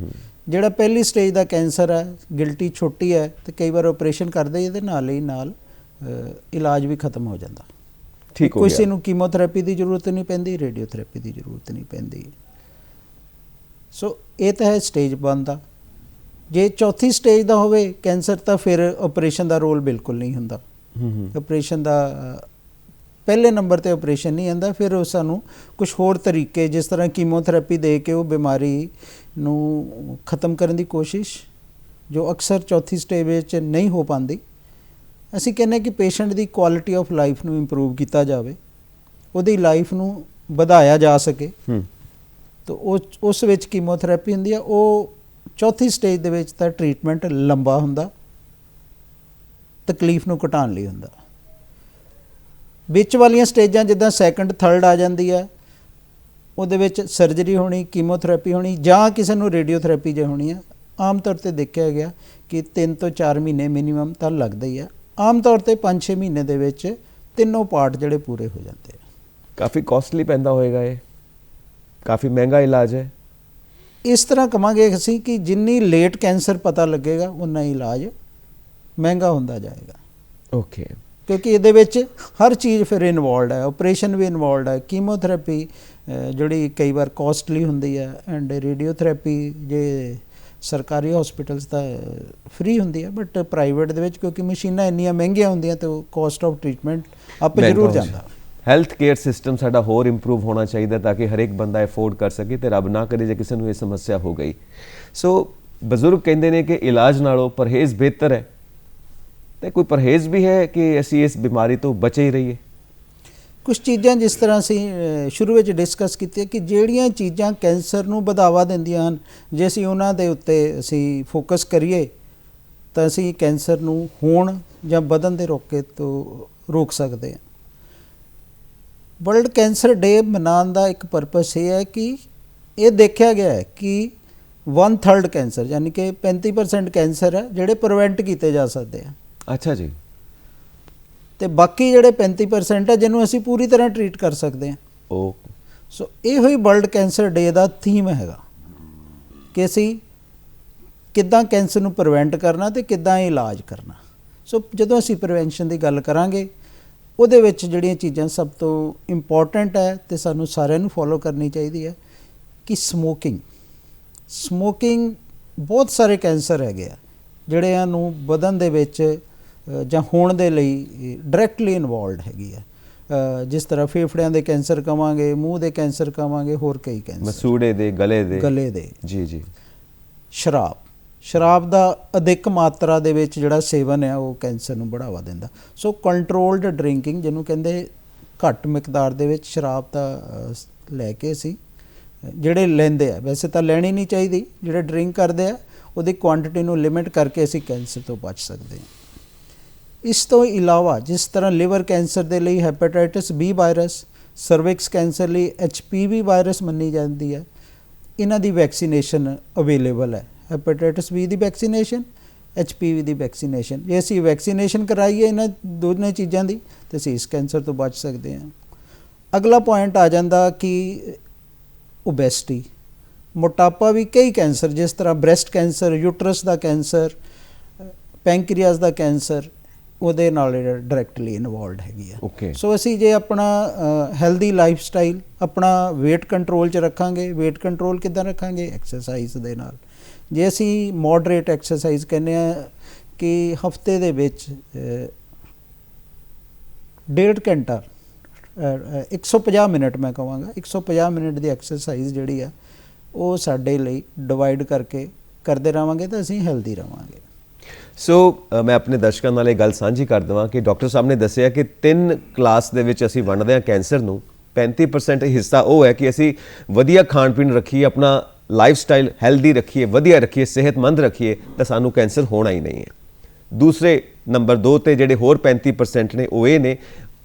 ਜਿਹੜਾ ਪਹਿਲੀ ਸਟੇਜ ਦਾ ਕੈਂਸਰ ਹੈ, ਗਿਲਟੀ ਛੋਟੀ ਹੈ, ਤੇ ਕਈ ਵਾਰ ਆਪਰੇਸ਼ਨ ਕਰਦੇ, ਇਹਦੇ ਨਾਲ ਹੀ ਨਾਲ ਇਲਾਜ ਵੀ ਖਤਮ ਹੋ ਜਾਂਦਾ, ਠੀਕ ਹੋ ਗਿਆ। ਕਿਸੇ ਨੂੰ ਕੀਮੋਥੈਰੇਪੀ ਦੀ ਜ਼ਰੂਰਤ ਨਹੀਂ ਪੈਂਦੀ, ਰੇਡੀਓਥੈਰੇਪੀ ਦੀ ਜ਼ਰੂਰਤ ਨਹੀਂ ਪੈਂਦੀ। ਸੋ ਇਹ ਤਾਂ ਹੈ ਸਟੇਜ 1 ਦਾ। ਜੇ ਚੌਥੀ ਸਟੇਜ ਦਾ ਹੋਵੇ ਕੈਂਸਰ, ਤਾਂ ਫਿਰ ਆਪਰੇਸ਼ਨ ਦਾ ਰੋਲ ਬਿਲਕੁਲ ਨਹੀਂ ਹੁੰਦਾ। ਆਪਰੇਸ਼ਨ ਦਾ ਪਹਿਲੇ ਨੰਬਰ 'ਤੇ ਆਪਰੇਸ਼ਨ ਨਹੀਂ ਆਉਂਦਾ। ਫਿਰ ਉਹ ਸਾਨੂੰ ਕੁਛ ਹੋਰ ਤਰੀਕੇ, ਜਿਸ ਤਰ੍ਹਾਂ ਕੀਮੋਥੈਰੇਪੀ ਦੇ ਕੇ ਉਹ ਬਿਮਾਰੀ ਨੂੰ ਖ਼ਤਮ ਕਰਨ ਦੀ ਕੋਸ਼ਿਸ਼, ਜੋ ਅਕਸਰ ਚੌਥੀ ਸਟੇਜ ਵਿੱਚ ਨਹੀਂ ਹੋ ਪਾਉਂਦੀ। ਅਸੀਂ ਕਹਿੰਦੇ ਕਿ patient the quality of life ਨੂੰ ਇੰਪਰੂਵ ਕੀਤਾ ਜਾਵੇ, ਉਹਦੀ ਲਾਈਫ ਨੂੰ ਵਧਾਇਆ ਜਾ ਸਕੇ, ਤਾਂ ਉਸ ਵਿੱਚ ਕੀਮੋਥੈਰੇਪੀ ਹੁੰਦੀ ਆ। ਉਹ ਚੌਥੀ ਸਟੇਜ ਦੇ ਵਿੱਚ ਤਾਂ ਟ੍ਰੀਟਮੈਂਟ ਲੰਬਾ ਹੁੰਦਾ, ਤਕਲੀਫ ਨੂੰ ਘਟਾਉਣ ਲਈ ਹੁੰਦਾ। ਵਿੱਚ ਵਾਲੀਆਂ ਸਟੇਜਾਂ ਜਿੱਦਾਂ ਸੈਕੰਡ, ਥਰਡ ਆ ਜਾਂਦੀ ਹੈ, ਉਹਦੇ ਵਿੱਚ ਸਰਜਰੀ ਹੋਣੀ, ਕੀਮੋਥੈਰੇਪੀ ਹੋਣੀ, ਜਾਂ ਕਿਸੇ ਨੂੰ ਰੇਡੀਓਥੈਰੇਪੀ ਜੇ ਹੋਣੀ ਹੈ। ਆਮ ਤੌਰ 'ਤੇ ਦੇਖਿਆ ਗਿਆ ਕਿ 3 ਤੋਂ 4 ਮਹੀਨੇ ਮਿਨੀਮਮ ਤਾਂ ਲੱਗਦਾ ਹੀ ਆ। ਆਮ ਤੌਰ 'ਤੇ 5-6 ਮਹੀਨੇ ਦੇ ਵਿੱਚ ਤਿੰਨੋਂ ਪਾਰਟ ਜਿਹੜੇ ਪੂਰੇ ਹੋ ਜਾਂਦੇ ਆ। ਕਾਫੀ ਕਾਸਟਲੀ ਪੈਂਦਾ ਹੋਏਗਾ, ਇਹ ਕਾਫੀ ਮਹਿੰਗਾ ਇਲਾਜ ਹੈ। ਇਸ ਤਰ੍ਹਾਂ ਕਹਾਂਗੇ ਅਸੀਂ ਕਿ ਜਿੰਨੀ ਲੇਟ ਕੈਂਸਰ ਪਤਾ ਲੱਗੇਗਾ, ਉਨਾ ਹੀ ਇਲਾਜ ਮਹਿੰਗਾ ਹੁੰਦਾ ਜਾਏਗਾ। ਓਕੇ, ਕਿਉਂਕਿ ਇਹਦੇ ਵਿੱਚ ਹਰ ਚੀਜ਼ ਫਿਰ ਇਨਵੋਲਡ ਹੈ, ਆਪਰੇਸ਼ਨ ਵੀ ਇਨਵੋਲਡ ਹੈ, ਕੀਮੋਥੈਰੇਪੀ ਜਿਹੜੀ ਕਈ ਵਾਰ ਕੋਸਟਲੀ ਹੁੰਦੀ ਹੈ, ਐਂਡ ਰੇਡੀਓਥੈਰੇਪੀ ਜੇ ਸਰਕਾਰੀ ਹਸਪੀਟਲਸ ਤਾਂ ਫ੍ਰੀ ਹੁੰਦੀ ਹੈ, ਬਟ ਪ੍ਰਾਈਵੇਟ ਦੇ ਵਿੱਚ ਕਿਉਂਕਿ ਮਸ਼ੀਨਾਂ ਇੰਨੀਆਂ ਮਹਿੰਗੀਆਂ ਹੁੰਦੀਆਂ ਤਾਂ ਉਹ ਕੋਸਟ ਆਫ ਟ੍ਰੀਟਮੈਂਟ ਆਪ ਜ਼ਰੂਰ ਜਾਂਦਾ। ਹੈਲਥ ਕੇਅਰ ਸਿਸਟਮ ਸਾਡਾ ਹੋਰ ਇੰਪਰੂਵ ਹੋਣਾ ਚਾਹੀਦਾ ਤਾਂ ਕਿ ਹਰੇਕ ਬੰਦਾ ਅਫੋਰਡ ਕਰ ਸਕੇ, ਤੇ ਰੱਬ ਨਾ ਕਰੇ ਜੇ ਕਿਸੇ ਨੂੰ ਇਹ ਸਮੱਸਿਆ ਹੋ ਗਈ। ਸੋ ਬਜ਼ੁਰਗ ਕਹਿੰਦੇ ਨੇ ਕਿ ਇਲਾਜ ਨਾਲੋਂ ਪਰਹੇਜ਼ ਬਿਹਤਰ ਹੈ, ਤੇ ਕੋਈ ਪਰਹੇਜ਼ ਵੀ ਹੈ ਕਿ ਅਸੀਂ ਇਸ ਬਿਮਾਰੀ ਤੋਂ ਬਚੇ ਹੀ ਰਹੀਏ? ਕੁਛ ਚੀਜ਼ਾਂ ਜਿਸ ਤਰ੍ਹਾਂ ਅਸੀਂ ਸ਼ੁਰੂ ਵਿੱਚ ਡਿਸਕਸ ਕੀਤੀ ਕਿ ਜਿਹੜੀਆਂ ਚੀਜ਼ਾਂ ਕੈਂਸਰ ਨੂੰ ਵਧਾਵਾ ਦਿੰਦੀਆਂ ਹਨ, ਜੇ ਅਸੀਂ ਉਹਨਾਂ ਦੇ ਉੱਤੇ ਅਸੀਂ ਫੋਕਸ ਕਰੀਏ ਤਾਂ ਅਸੀਂ ਕੈਂਸਰ ਨੂੰ ਹੋਣ ਜਾਂ ਵਧਣ ਦੇ ਰੋਕ ਸਕਦੇ ਹਾਂ। ਵਰਲਡ ਕੈਂਸਰ ਡੇ ਮਨਾਉਣ ਦਾ ਇੱਕ ਪਰਪਸ ਇਹ ਹੈ ਕਿ ਇਹ ਦੇਖਿਆ ਗਿਆ ਹੈ ਕਿ 1/3 ਕੈਂਸਰ ਯਾਨੀ ਕਿ 35% ਕੈਂਸਰ ਹੈ ਜਿਹੜੇ ਪ੍ਰੀਵੈਂਟ ਕੀਤੇ ਜਾ ਸਕਦੇ ਆ। ਅੱਛਾ ਜੀ। ਤੇ ਬਾਕੀ ਜਿਹੜੇ 35% ਹੈ ਜਿਹਨੂੰ ਅਸੀਂ ਪੂਰੀ ਤਰ੍ਹਾਂ ਟ੍ਰੀਟ ਕਰ ਸਕਦੇ ਹਾਂ। ਸੋ ਇਹੋ ਹੀ ਵਰਲਡ ਕੈਂਸਰ ਡੇ ਦਾ ਥੀਮ ਹੈਗਾ ਕਿ ਅਸੀਂ ਕਿੱਦਾਂ ਕੈਂਸਰ ਨੂੰ ਪ੍ਰੀਵੈਂਟ ਕਰਨਾ ਤੇ ਕਿੱਦਾਂ ਇਲਾਜ ਕਰਨਾ। ਸੋ ਜਦੋਂ ਅਸੀਂ ਪ੍ਰੀਵੈਂਸ਼ਨ ਦੀ ਗੱਲ ਕਰਾਂਗੇ, ਉਹਦੇ ਵਿੱਚ ਜਿਹੜੀਆਂ ਚੀਜ਼ਾਂ ਸਭ ਤੋਂ ਇੰਪੋਰਟੈਂਟ ਹੈ ਤੇ ਸਾਨੂੰ ਸਾਰਿਆਂ ਨੂੰ ਫੋਲੋ ਕਰਨੀ ਚਾਹੀਦੀ ਹੈ ਕਿ ਸਮੋਕਿੰਗ ਬਹੁਤ ਸਾਰੇ ਕੈਂਸਰ ਹੈਗੇ ਆ ਜਿਹੜਿਆਂ ਨੂੰ ਵਧਣ ਦੇ ਵਿੱਚ ਜਾਂ ਹੋਣ ਦੇ ਲਈ ਡਾਇਰੈਕਟਲੀ ਇਨਵੋਲਵਡ ਹੈਗੀ ਆ। ਜਿਸ ਤਰ੍ਹਾਂ ਫੇਫੜਿਆਂ ਦੇ ਕੈਂਸਰ ਕਵਾਂਗੇ, ਮੂੰਹ ਦੇ ਕੈਂਸਰ ਕਵਾਂਗੇ, ਹੋਰ ਕਈ ਕੈਂਸਰ, ਮਸੂੜੇ ਦੇ, ਗਲੇ ਦੇ। ਜੀ। ਸ਼ਰਾਬ ਦਾ ਅਧਿਕ ਮਾਤਰਾ ਦੇ ਵਿੱਚ ਜਿਹੜਾ ਸੇਵਨ ਹੈ ਉਹ ਕੈਂਸਰ ਨੂੰ ਬੜਾਵਾ ਦਿੰਦਾ। ਸੋ ਕੰਟਰੋਲਡ ਡਰਿੰਕਿੰਗ ਜਿਹਨੂੰ ਕਹਿੰਦੇ, ਘੱਟ ਮਿਕਦਾਰ ਦੇ ਵਿੱਚ ਸ਼ਰਾਬ ਤਾਂ ਲੈ ਕੇ ਅਸੀਂ ਜਿਹੜੇ ਲੈਂਦੇ ਆ, ਵੈਸੇ ਤਾਂ ਲੈਣੀ ਨਹੀਂ ਚਾਹੀਦੀ, ਜਿਹੜੇ ਡਰਿੰਕ ਕਰਦੇ ਆ ਉਹਦੀ ਕੁਆਂਟੀਟੀ ਨੂੰ ਲਿਮਿਟ ਕਰਕੇ ਅਸੀਂ ਕੈਂਸਰ ਤੋਂ ਬਚ ਸਕਦੇ ਹਾਂ। ਇਸ ਤੋਂ ਇਲਾਵਾ ਜਿਸ ਤਰ੍ਹਾਂ ਲਿਵਰ ਕੈਂਸਰ ਦੇ ਲਈ hepatitis B virus, cervix cancer ਲਈ HPV ਵਾਇਰਸ ਮੰਨੀ ਜਾਂਦੀ ਹੈ, ਇਹਨਾਂ ਦੀ ਵੈਕਸੀਨੇਸ਼ਨ ਅਵੇਲੇਬਲ ਹੈ। ਹੈਪੇਟਾਈਟਿਸ ਬੀ ਦੀ ਵੈਕਸੀਨੇਸ਼ਨ, HPV ਦੀ ਵੈਕਸੀਨੇਸ਼ਨ, ਜੇ ਅਸੀਂ ਵੈਕਸੀਨੇਸ਼ਨ ਕਰਾਈਏ ਇਹਨਾਂ ਦੋਨਾਂ ਚੀਜ਼ਾਂ ਦੀ ਤਾਂ ਅਸੀਂ ਇਸ ਕੈਂਸਰ ਤੋਂ ਬਚ ਸਕਦੇ ਹਾਂ। ਅਗਲਾ ਪੁਆਇੰਟ ਆ ਜਾਂਦਾ ਕਿ ਓਬੈਸਿਟੀ, ਮੋਟਾਪਾ ਵੀ ਕਈ ਕੈਂਸਰ, ਜਿਸ ਤਰ੍ਹਾਂ ਬ੍ਰੈਸਟ ਕੈਂਸਰ, ਯੂਟਰਸ ਦਾ ਕੈਂਸਰ, ਪੈਂਕਰੀਆਸ ਦਾ ਕੈਂਸਰ, ਉਹਦੇ ਨਾਲ ਡਾਇਰੈਕਟਲੀ ਇਨਵੋਲਵਡ ਹੈਗੀ ਆ। ਸੋ ਅਸੀਂ ਜੇ ਆਪਣਾ ਹੈਲਦੀ ਲਾਈਫ ਸਟਾਈਲ, ਆਪਣਾ ਵੇਟ ਕੰਟਰੋਲ 'ਚ ਰੱਖਾਂਗੇ। ਵੇਟ ਕੰਟਰੋਲ ਕਿੱਦਾਂ ਰੱਖਾਂਗੇ? ਐਕਸਰਸਾਈਜ਼ ਦੇ ਨਾਲ। ਜੇ ਅਸੀਂ ਮੋਡਰੇਟ ਐਕਸਰਸਾਈਜ਼ ਕਹਿੰਦੇ ਆ ਕਿ ਹਫਤੇ ਦੇ ਵਿੱਚ 1.5 ਘੰਟਾ 150 ਮਿੰਟ, ਮੈਂ ਕਹਾਂਗਾ 150 ਮਿੰਟ ਦੀ ਐਕਸਰਸਾਈਜ਼ ਜਿਹੜੀ ਆ ਉਹ ਸਾਡੇ ਲਈ ਡਿਵਾਈਡ ਕਰਕੇ ਕਰਦੇ ਰਹਾਂਗੇ ਤਾਂ ਅਸੀਂ ਹੈਲਦੀ ਰਹਾਂਗੇ। ਸੋ ਮੈਂ ਆਪਣੇ ਦਰਸ਼ਕਾਂ ਨਾਲ ਇਹ ਗੱਲ ਸਾਂਝੀ ਕਰ ਦੇਵਾਂ ਕਿ ਡਾਕਟਰ ਸਾਹਿਬ ਨੇ ਦੱਸਿਆ ਕਿ 3 ਕਲਾਸ ਦੇ ਵਿੱਚ ਅਸੀਂ ਵੰਡਦੇ ਹਾਂ ਕੈਂਸਰ ਨੂੰ। 35% ਹਿੱਸਾ ਉਹ ਹੈ ਕਿ ਅਸੀਂ ਵਧੀਆ ਖਾਣ ਪੀਣ ਰੱਖੀਏ, ਆਪਣਾ ਲਾਈਫ ਸਟਾਈਲ ਹੈਲਦੀ ਰੱਖੀਏ, ਵਧੀਆ ਰੱਖੀਏ, ਸਿਹਤਮੰਦ ਰੱਖੀਏ, ਤਾਂ ਸਾਨੂੰ ਕੈਂਸਰ ਹੋਣਾ ਹੀ ਨਹੀਂ ਹੈ। ਦੂਸਰੇ ਨੰਬਰ 2 ਤੇ ਜਿਹੜੇ ਹੋਰ 35% ਨੇ ਉਹ ਇਹ ਨੇ,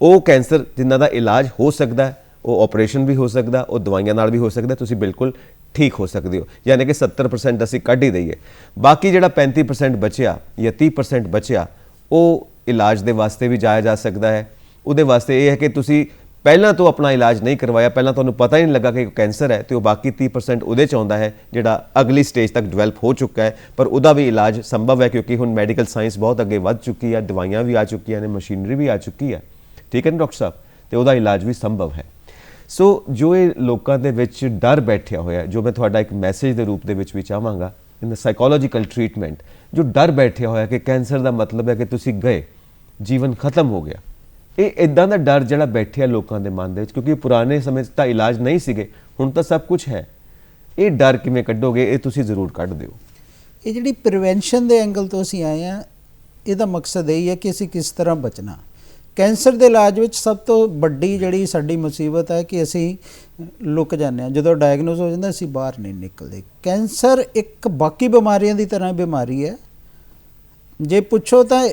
ਉਹ ਕੈਂਸਰ ਜਿਨ੍ਹਾਂ ਦਾ ਇਲਾਜ ਹੋ ਸਕਦਾ, ਉਹ ਆਪਰੇਸ਼ਨ ਵੀ ਹੋ ਸਕਦਾ, ਉਹ ਦਵਾਈਆਂ ਨਾਲ ਵੀ ਹੋ ਸਕਦਾ, ਤੁਸੀਂ ਬਿਲਕੁਲ ਠੀਕ ਹੋ ਸਕਦੇ ਹੋ। ਯਾਨੀ ਕਿ 70% ਅਸੀਂ ਕੱਢ ਹੀ ਦਈਏ। ਬਾਕੀ ਜਿਹੜਾ 35% ਬਚਿਆ ਜਾਂ 30% ਬਚਿਆ, ਉਹ ਇਲਾਜ ਦੇ ਵਾਸਤੇ ਵੀ ਜਾਇਆ ਜਾ ਸਕਦਾ ਹੈ। ਉਹਦੇ ਵਾਸਤੇ ਇਹ ਹੈ ਕਿ ਤੁਸੀਂ ਪਹਿਲਾਂ ਤੋਂ ਆਪਣਾ ਇਲਾਜ ਨਹੀਂ ਕਰਵਾਇਆ, ਪਹਿਲਾਂ ਤੁਹਾਨੂੰ ਪਤਾ ਹੀ ਨਹੀਂ ਲੱਗਾ ਕਿ ਕੈਂਸਰ ਹੈ, ਤੇ ਉਹ ਬਾਕੀ 30% ਉਹਦੇ 'ਚ ਆਉਂਦਾ ਹੈ ਜਿਹੜਾ ਅਗਲੀ ਸਟੇਜ ਤੱਕ ਡਿਵੈਲਪ ਹੋ ਚੁੱਕਾ ਹੈ। ਪਰ ਉਹਦਾ ਵੀ ਇਲਾਜ ਸੰਭਵ ਹੈ ਕਿਉਂਕਿ ਹੁਣ ਮੈਡੀਕਲ ਸਾਇੰਸ ਬਹੁਤ ਅੱਗੇ ਵੱਧ ਚੁੱਕੀ ਹੈ, ਦਵਾਈਆਂ ਵੀ ਆ ਚੁੱਕੀਆਂ ਨੇ, ਮਸ਼ੀਨਰੀ ਵੀ ਆ ਚੁੱਕੀ ਹੈ। ਠੀਕ ਹੈ ਨਾ ਡਾਕਟਰ ਸਾਹਿਬ? ਤੇ ਉਹਦਾ ਇਲਾਜ ਵੀ ਸੰਭਵ ਹੈ। ਸੋ ਜੋ ਇਹ ਲੋਕਾਂ ਦੇ ਵਿੱਚ ਡਰ ਬੈਠਿਆ ਹੋਇਆ, ਜੋ ਮੈਂ ਤੁਹਾਡਾ ਇੱਕ ਮੈਸੇਜ ਦੇ ਰੂਪ ਦੇ ਵਿੱਚ ਵੀ ਚਾਹਾਂਗਾ, ਇਨ ਦਾ ਸਾਈਕੋਲੋਜੀਕਲ ਟ੍ਰੀਟਮੈਂਟ, ਜੋ ਡਰ ਬੈਠਿਆ ਹੋਇਆ ਕਿ ਕੈਂਸਰ ਦਾ ਮਤਲਬ ਹੈ ਕਿ ਤੁਸੀਂ ਗਏ, ਜੀਵਨ ਖਤਮ ਹੋ ਗਿਆ, ਇਹ ਇਦਾਂ ਦਾ ਡਰ ਜਿਹੜਾ ਬੈਠਿਆ ਲੋਕਾਂ ਦੇ ਮਨ ਦੇ ਵਿੱਚ, ਕਿਉਂਕਿ ਪੁਰਾਣੇ ਸਮੇਂ 'ਚ ਤਾਂ ਇਲਾਜ ਨਹੀਂ ਸੀਗੇ, ਹੁਣ ਤਾਂ ਸਭ ਕੁਝ ਹੈ। ਇਹ ਡਰ ਕਿਵੇਂ ਕੱਢੋਗੇ? ਇਹ ਤੁਸੀਂ ਜ਼ਰੂਰ ਕੱਢ ਦਿਓ। ਇਹ ਜਿਹੜੀ ਪ੍ਰੀਵੈਂਸ਼ਨ ਦੇ ਐਂਗਲ ਤੋਂ ਅਸੀਂ ਆਏ ਹਾਂ, ਇਹਦਾ ਮਕਸਦ ਇਹ ਹੈ ਕਿ ਅਸੀਂ ਕਿਸ ਤਰ੍ਹਾਂ ਬਚਣਾ। ਕੈਂਸਰ ਦੇ ਇਲਾਜ ਵਿੱਚ ਸਭ ਤੋਂ ਵੱਡੀ ਜਿਹੜੀ ਸਾਡੀ ਮੁਸੀਬਤ ਹੈ ਕਿ ਅਸੀਂ ਲੁਕ ਜਾਂਦੇ ਹਾਂ। ਜਦੋਂ ਡਾਇਗਨੋਸ ਹੋ ਜਾਂਦਾ ਅਸੀਂ ਬਾਹਰ ਨਹੀਂ ਨਿਕਲਦੇ। ਕੈਂਸਰ ਇੱਕ ਬਾਕੀ ਬਿਮਾਰੀਆਂ ਦੀ ਤਰ੍ਹਾਂ ਬਿਮਾਰੀ ਹੈ। ਜੇ ਪੁੱਛੋ ਤਾਂ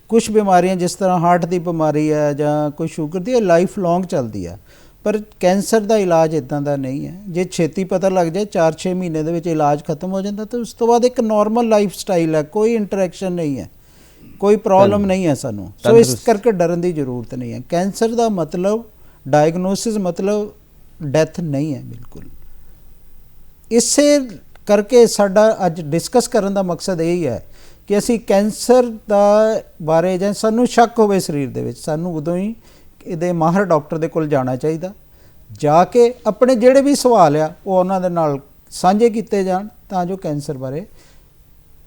ਕੁਝ ਬਿਮਾਰੀਆਂ ਜਿਸ ਤਰ੍ਹਾਂ ਹਾਰਟ ਦੀ ਬਿਮਾਰੀ ਹੈ ਜਾਂ ਕੋਈ ਸ਼ੂਗਰ ਦੀ, ਇਹ ਲਾਈਫ ਲੌਂਗ ਚੱਲਦੀ ਹੈ। ਪਰ ਕੈਂਸਰ ਦਾ ਇਲਾਜ ਇੱਦਾਂ ਦਾ ਨਹੀਂ ਹੈ। ਜੇ ਛੇਤੀ ਪਤਾ ਲੱਗ ਜਾਏ, 4-6 ਮਹੀਨੇ ਦੇ ਵਿੱਚ ਇਲਾਜ ਖਤਮ ਹੋ ਜਾਂਦਾ, ਤਾਂ ਉਸ ਤੋਂ ਬਾਅਦ ਇੱਕ ਨੋਰਮਲ ਲਾਈਫ ਸਟਾਈਲ ਹੈ, ਕੋਈ ਇੰਟਰੈਕਸ਼ਨ ਨਹੀਂ ਹੈ, ਕੋਈ ਪ੍ਰੋਬਲਮ ਨਹੀਂ ਹੈ ਸਾਨੂੰ। ਸੋ ਇਸ ਕਰਕੇ ਡਰਨ ਦੀ ਜ਼ਰੂਰਤ ਨਹੀਂ ਹੈ। ਕੈਂਸਰ ਦਾ ਮਤਲਬ, ਡਾਇਗਨੋਸਿਸ ਮਤਲਬ ਡੈਥ ਨਹੀਂ ਹੈ ਬਿਲਕੁਲ। ਇਸੇ ਕਰਕੇ ਸਾਡਾ ਅੱਜ ਡਿਸਕਸ ਕਰਨ ਦਾ ਮਕਸਦ ਇਹ ਹੀ ਹੈ ਕਿ ਅਸੀਂ ਕੈਂਸਰ ਦਾ ਬਾਰੇ ਜਾਂ ਸਾਨੂੰ ਸ਼ੱਕ ਹੋਵੇ ਸਰੀਰ ਦੇ ਵਿੱਚ, ਸਾਨੂੰ ਉਦੋਂ ਹੀ ਇਹਦੇ ਮਾਹਰ ਡਾਕਟਰ ਦੇ ਕੋਲ ਜਾਣਾ ਚਾਹੀਦਾ। ਜਾ ਕੇ ਆਪਣੇ ਜਿਹੜੇ ਵੀ ਸਵਾਲ ਆ ਉਹ ਉਹਨਾਂ ਦੇ ਨਾਲ ਸਾਂਝੇ ਕੀਤੇ ਜਾਣ, ਤਾਂ ਜੋ ਕੈਂਸਰ ਬਾਰੇ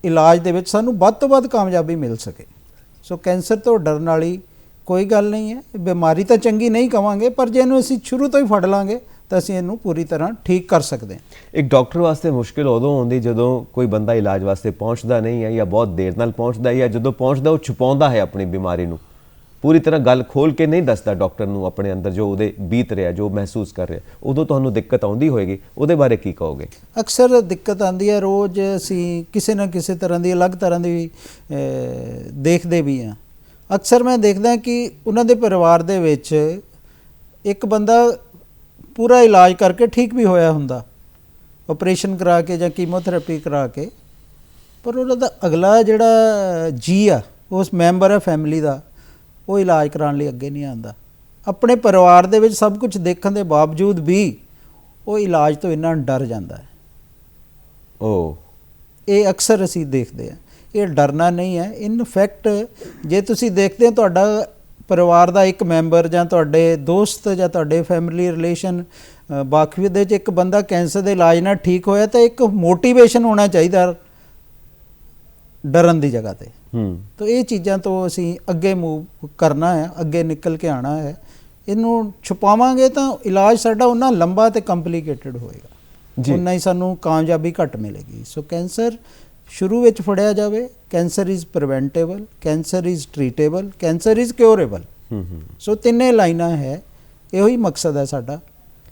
ਇਲਾਜ ਦੇ ਵਿੱਚ ਸਾਨੂੰ ਵੱਧ ਤੋਂ ਵੱਧ ਕਾਮਯਾਬੀ ਮਿਲ ਸਕੇ। ਸੋ ਕੈਂਸਰ ਤੋਂ ਡਰਨ ਵਾਲੀ ਕੋਈ ਗੱਲ ਨਹੀਂ ਹੈ। ਬਿਮਾਰੀ ਤਾਂ ਚੰਗੀ ਨਹੀਂ ਕਵਾਂਗੇ, ਪਰ ਜੇ ਇਹਨੂੰ ਅਸੀਂ ਸ਼ੁਰੂ ਤੋਂ ਹੀ ਫੜ ਲਾਂਗੇ ਤਾਂ ਅਸੀਂ ਇਹਨੂੰ ਪੂਰੀ ਤਰ੍ਹਾਂ ਠੀਕ ਕਰ ਸਕਦੇ ਹਾਂ। ਇੱਕ ਡਾਕਟਰ ਵਾਸਤੇ ਮੁਸ਼ਕਿਲ ਉਦੋਂ ਆਉਂਦੀ ਜਦੋਂ ਕੋਈ ਬੰਦਾ ਇਲਾਜ ਵਾਸਤੇ ਪਹੁੰਚਦਾ ਨਹੀਂ ਹੈ, ਜਾਂ ਬਹੁਤ ਦੇਰ ਨਾਲ ਪਹੁੰਚਦਾ ਹੈ, ਜਾਂ ਜਦੋਂ ਪਹੁੰਚਦਾ ਉਹ ਛੁਪਾਉਂਦਾ ਹੈ ਆਪਣੀ ਬਿਮਾਰੀ ਨੂੰ, ਪੂਰੀ ਤਰ੍ਹਾਂ ਗੱਲ ਖੋਲ ਕੇ ਨਹੀਂ ਦੱਸਦਾ ਡਾਕਟਰ ਨੂੰ ਆਪਣੇ ਅੰਦਰ ਜੋ ਉਹਦੇ ਬੀਤ ਰਿਹਾ, ਜੋ ਮਹਿਸੂਸ ਕਰ ਰਿਹਾ। ਉਦੋਂ ਤੁਹਾਨੂੰ ਦਿੱਕਤ ਆਉਂਦੀ ਹੋਏਗੀ, ਉਹਦੇ ਬਾਰੇ ਕੀ ਕਹੋਗੇ? ਅਕਸਰ ਦਿੱਕਤ ਆਉਂਦੀ ਹੈ। ਰੋਜ਼ ਅਸੀਂ ਕਿਸੇ ਨਾ ਕਿਸੇ ਤਰ੍ਹਾਂ ਦੀ ਅਲੱਗ ਤਰ੍ਹਾਂ ਦੀ ਦੇਖਦੇ ਵੀ ਹਾਂ। ਅਕਸਰ ਮੈਂ ਦੇਖਦਾ ਕਿ ਉਹਨਾਂ ਦੇ ਪਰਿਵਾਰ ਦੇ ਵਿੱਚ ਇੱਕ ਬੰਦਾ ਪੂਰਾ ਇਲਾਜ ਕਰਕੇ ਠੀਕ ਵੀ ਹੋਇਆ ਹੁੰਦਾ, ਆਪਰੇਸ਼ਨ ਕਰਾ ਕੇ ਜਾਂ ਕੀਮੋਥੈਰੇਪੀ ਕਰਾ ਕੇ, ਪਰ ਉਹਨਾਂ ਦਾ ਅਗਲਾ ਜਿਹੜਾ ਜੀ ਆ, ਉਸ ਮੈਂਬਰ ਹੈ ਫੈਮਿਲੀ ਦਾ, ਉਹ ਇਲਾਜ ਕਰਾਉਣ ਲਈ ਅੱਗੇ ਨਹੀਂ ਆਉਂਦਾ। ਆਪਣੇ ਪਰਿਵਾਰ ਦੇ ਵਿੱਚ ਸਭ ਕੁਝ ਦੇਖਣ ਦੇ ਬਾਵਜੂਦ ਵੀ ਉਹ ਇਲਾਜ ਤੋਂ ਇੰਨਾ ਡਰ ਜਾਂਦਾ ਹੈ। ਇਹ ਅਕਸਰ ਅਸੀਂ ਦੇਖਦੇ ਹਾਂ। ਇਹ ਡਰਨਾ ਨਹੀਂ ਹੈ। ਇਨ ਫੈਕਟ ਜੇ ਤੁਸੀਂ ਦੇਖਦੇ ਹੋ, ਤੁਹਾਡਾ ਪਰਿਵਾਰ ਦਾ ਇੱਕ ਮੈਂਬਰ ਜਾਂ ਤੁਹਾਡੇ ਦੋਸਤ ਜਾਂ ਤੁਹਾਡੇ ਫੈਮਿਲੀ ਰਿਲੇਸ਼ਨ ਬਾਕੀ ਦੇ 'ਚ ਇੱਕ ਬੰਦਾ ਕੈਂਸਰ ਦੇ ਇਲਾਜ ਨਾਲ ਠੀਕ ਹੋਇਆ ਤਾਂ ਇੱਕ ਮੋਟੀਵੇਸ਼ਨ ਹੋਣਾ ਚਾਹੀਦਾ ਡਰਨ ਦੀ ਜਗ੍ਹਾ ਤੇ। ਤਾਂ ਇਹ ਚੀਜ਼ਾਂ ਤੋਂ ਅਸੀਂ ਅੱਗੇ ਮੂਵ ਕਰਨਾ ਹੈ, ਅੱਗੇ ਨਿਕਲ ਕੇ ਆਉਣਾ ਹੈ। ਇਹਨੂੰ ਛੁਪਾਵਾਂਗੇ ਤਾਂ ਇਲਾਜ ਸਾਡਾ ਉਨਾ ਲੰਬਾ ਤੇ ਕੰਪਲਿਕੇਟਡ ਹੋਏਗਾ, ਉਨਾ ਹੀ ਸਾਨੂੰ ਕਾਮਯਾਬੀ ਘੱਟ ਮਿਲੇਗੀ। ਸੋ ਕੈਂਸਰ ਸ਼ੁਰੂ ਵਿੱਚ ਫੜਿਆ ਜਾਵੇ, cancer is preventable, cancer is treatable, cancer is curable. So ਤਿੰਨੇ ਲਾਈਨਾਂ ਹੈ, ਇਹੋ ਹੀ ਮਕਸਦ ਹੈ ਸਾਡਾ,